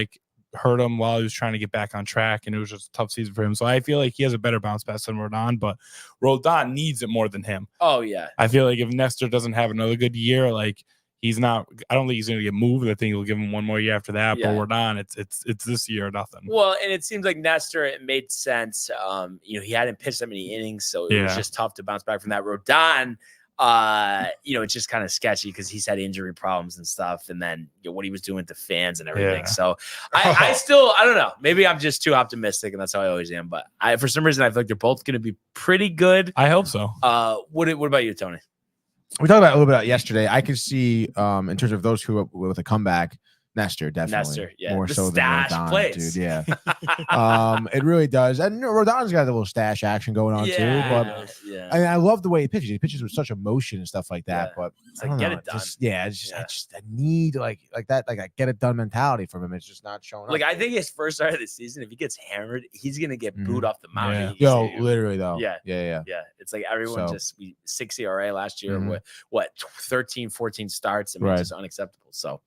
hurt him while he was trying to get back on track, and it was just a tough season for him. So I feel like he has a better bounce back than Rodon, but Rodon needs it more than him. Oh yeah. I feel like if Nestor doesn't have another good year, he's not. I don't think he's going to get moved. I think he'll give him one more year after that. Yeah. But Rodon, it's this year or nothing. Well, and it seems like Nestor, it made sense. He hadn't pitched that many innings, so it was just tough to bounce back from that. Rodon, it's just kind of sketchy because he's had injury problems and stuff, and then what he was doing to fans and everything. Yeah. So I don't know. Maybe I'm just too optimistic, and that's how I always am. But for some reason, I feel like they're both going to be pretty good. I hope so. What about you, Tony? We talked about a little bit yesterday. I could see, in terms of those who with a comeback, Nestor, definitely. Nestor, yeah. More The so stash than Rodon, plays. dude. Yeah. It really does. And Rodon's got a little stash action going on too. But yeah. I mean, I love the way he pitches. He pitches with such emotion and stuff like that. Yeah. But It's I like, don't get know, it done. I need like that, like a get it done mentality from him. It's just not showing Like, up. I think his first start of the season, if he gets hammered, he's gonna get booed off the mound. Yeah. at Yo, Stadium. literally though. Yeah. Yeah. Yeah, it's like everyone So- just 6 ERA last year Mhm. with what 13, 14 starts. I mean, Right. just unacceptable. So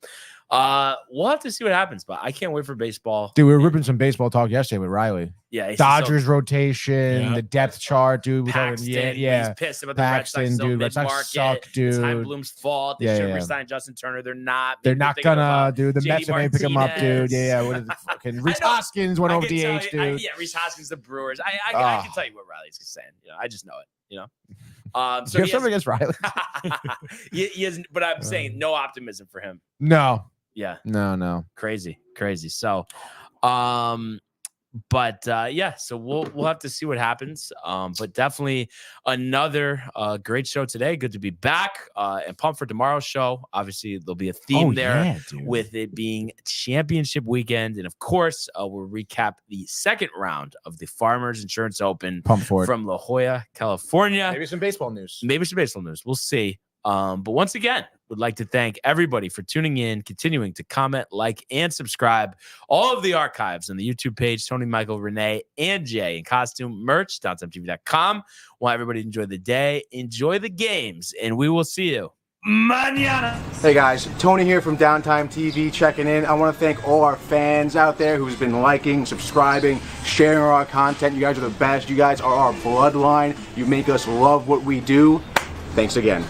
we'll have to see what happens, but I can't wait for baseball. Dude, we were ripping some baseball talk yesterday with Riley. Yeah, it's Dodgers rotation, Yeah. the depth chart, dude. We're talking, Paxton, yeah. he's pissed about the Paxton, Red Sox. dude. Red Sox suck, It's Heim dude. Bloom's fault. They Yeah, should have yeah. resigned Justin Turner. They're not. They're People not thinking gonna, about dude. The JD Mets may pick him up, dude. Martinez. Yeah. What is the fucking Reese I know. Hoskins went I over can tell DH, you- dude. yeah, Reese Hoskins, the Brewers. I Ah. can tell you what Riley's saying. You know, I just know it. You know. Do So you have he something has, against Riley? he has, but I'm saying no optimism for him. No. Yeah, No. crazy. So, but yeah, so we'll have to see what happens. But definitely another great show today. Good to be back and pumped for tomorrow's show. Obviously, there'll be a theme there. Yeah, dude. With it being championship weekend. And of course, we'll recap the second round of the Farmers Insurance Open Pump for it. from La Jolla, California. Maybe some baseball news. Maybe some baseball news. We'll see. But once again, would like to thank everybody for tuning in, continuing to comment, like, and subscribe. All of the archives on the YouTube page, Tony, Michael, Renee, and Jay in costume merch, downtimetv.com. Want everybody to enjoy the day, enjoy the games, and we will see you mañana. Hey guys, Tony here from Downtime TV checking in. I want to thank all our fans out there who's been liking, subscribing, sharing our content. You guys are the best. You guys are our bloodline. You make us love what we do. Thanks again.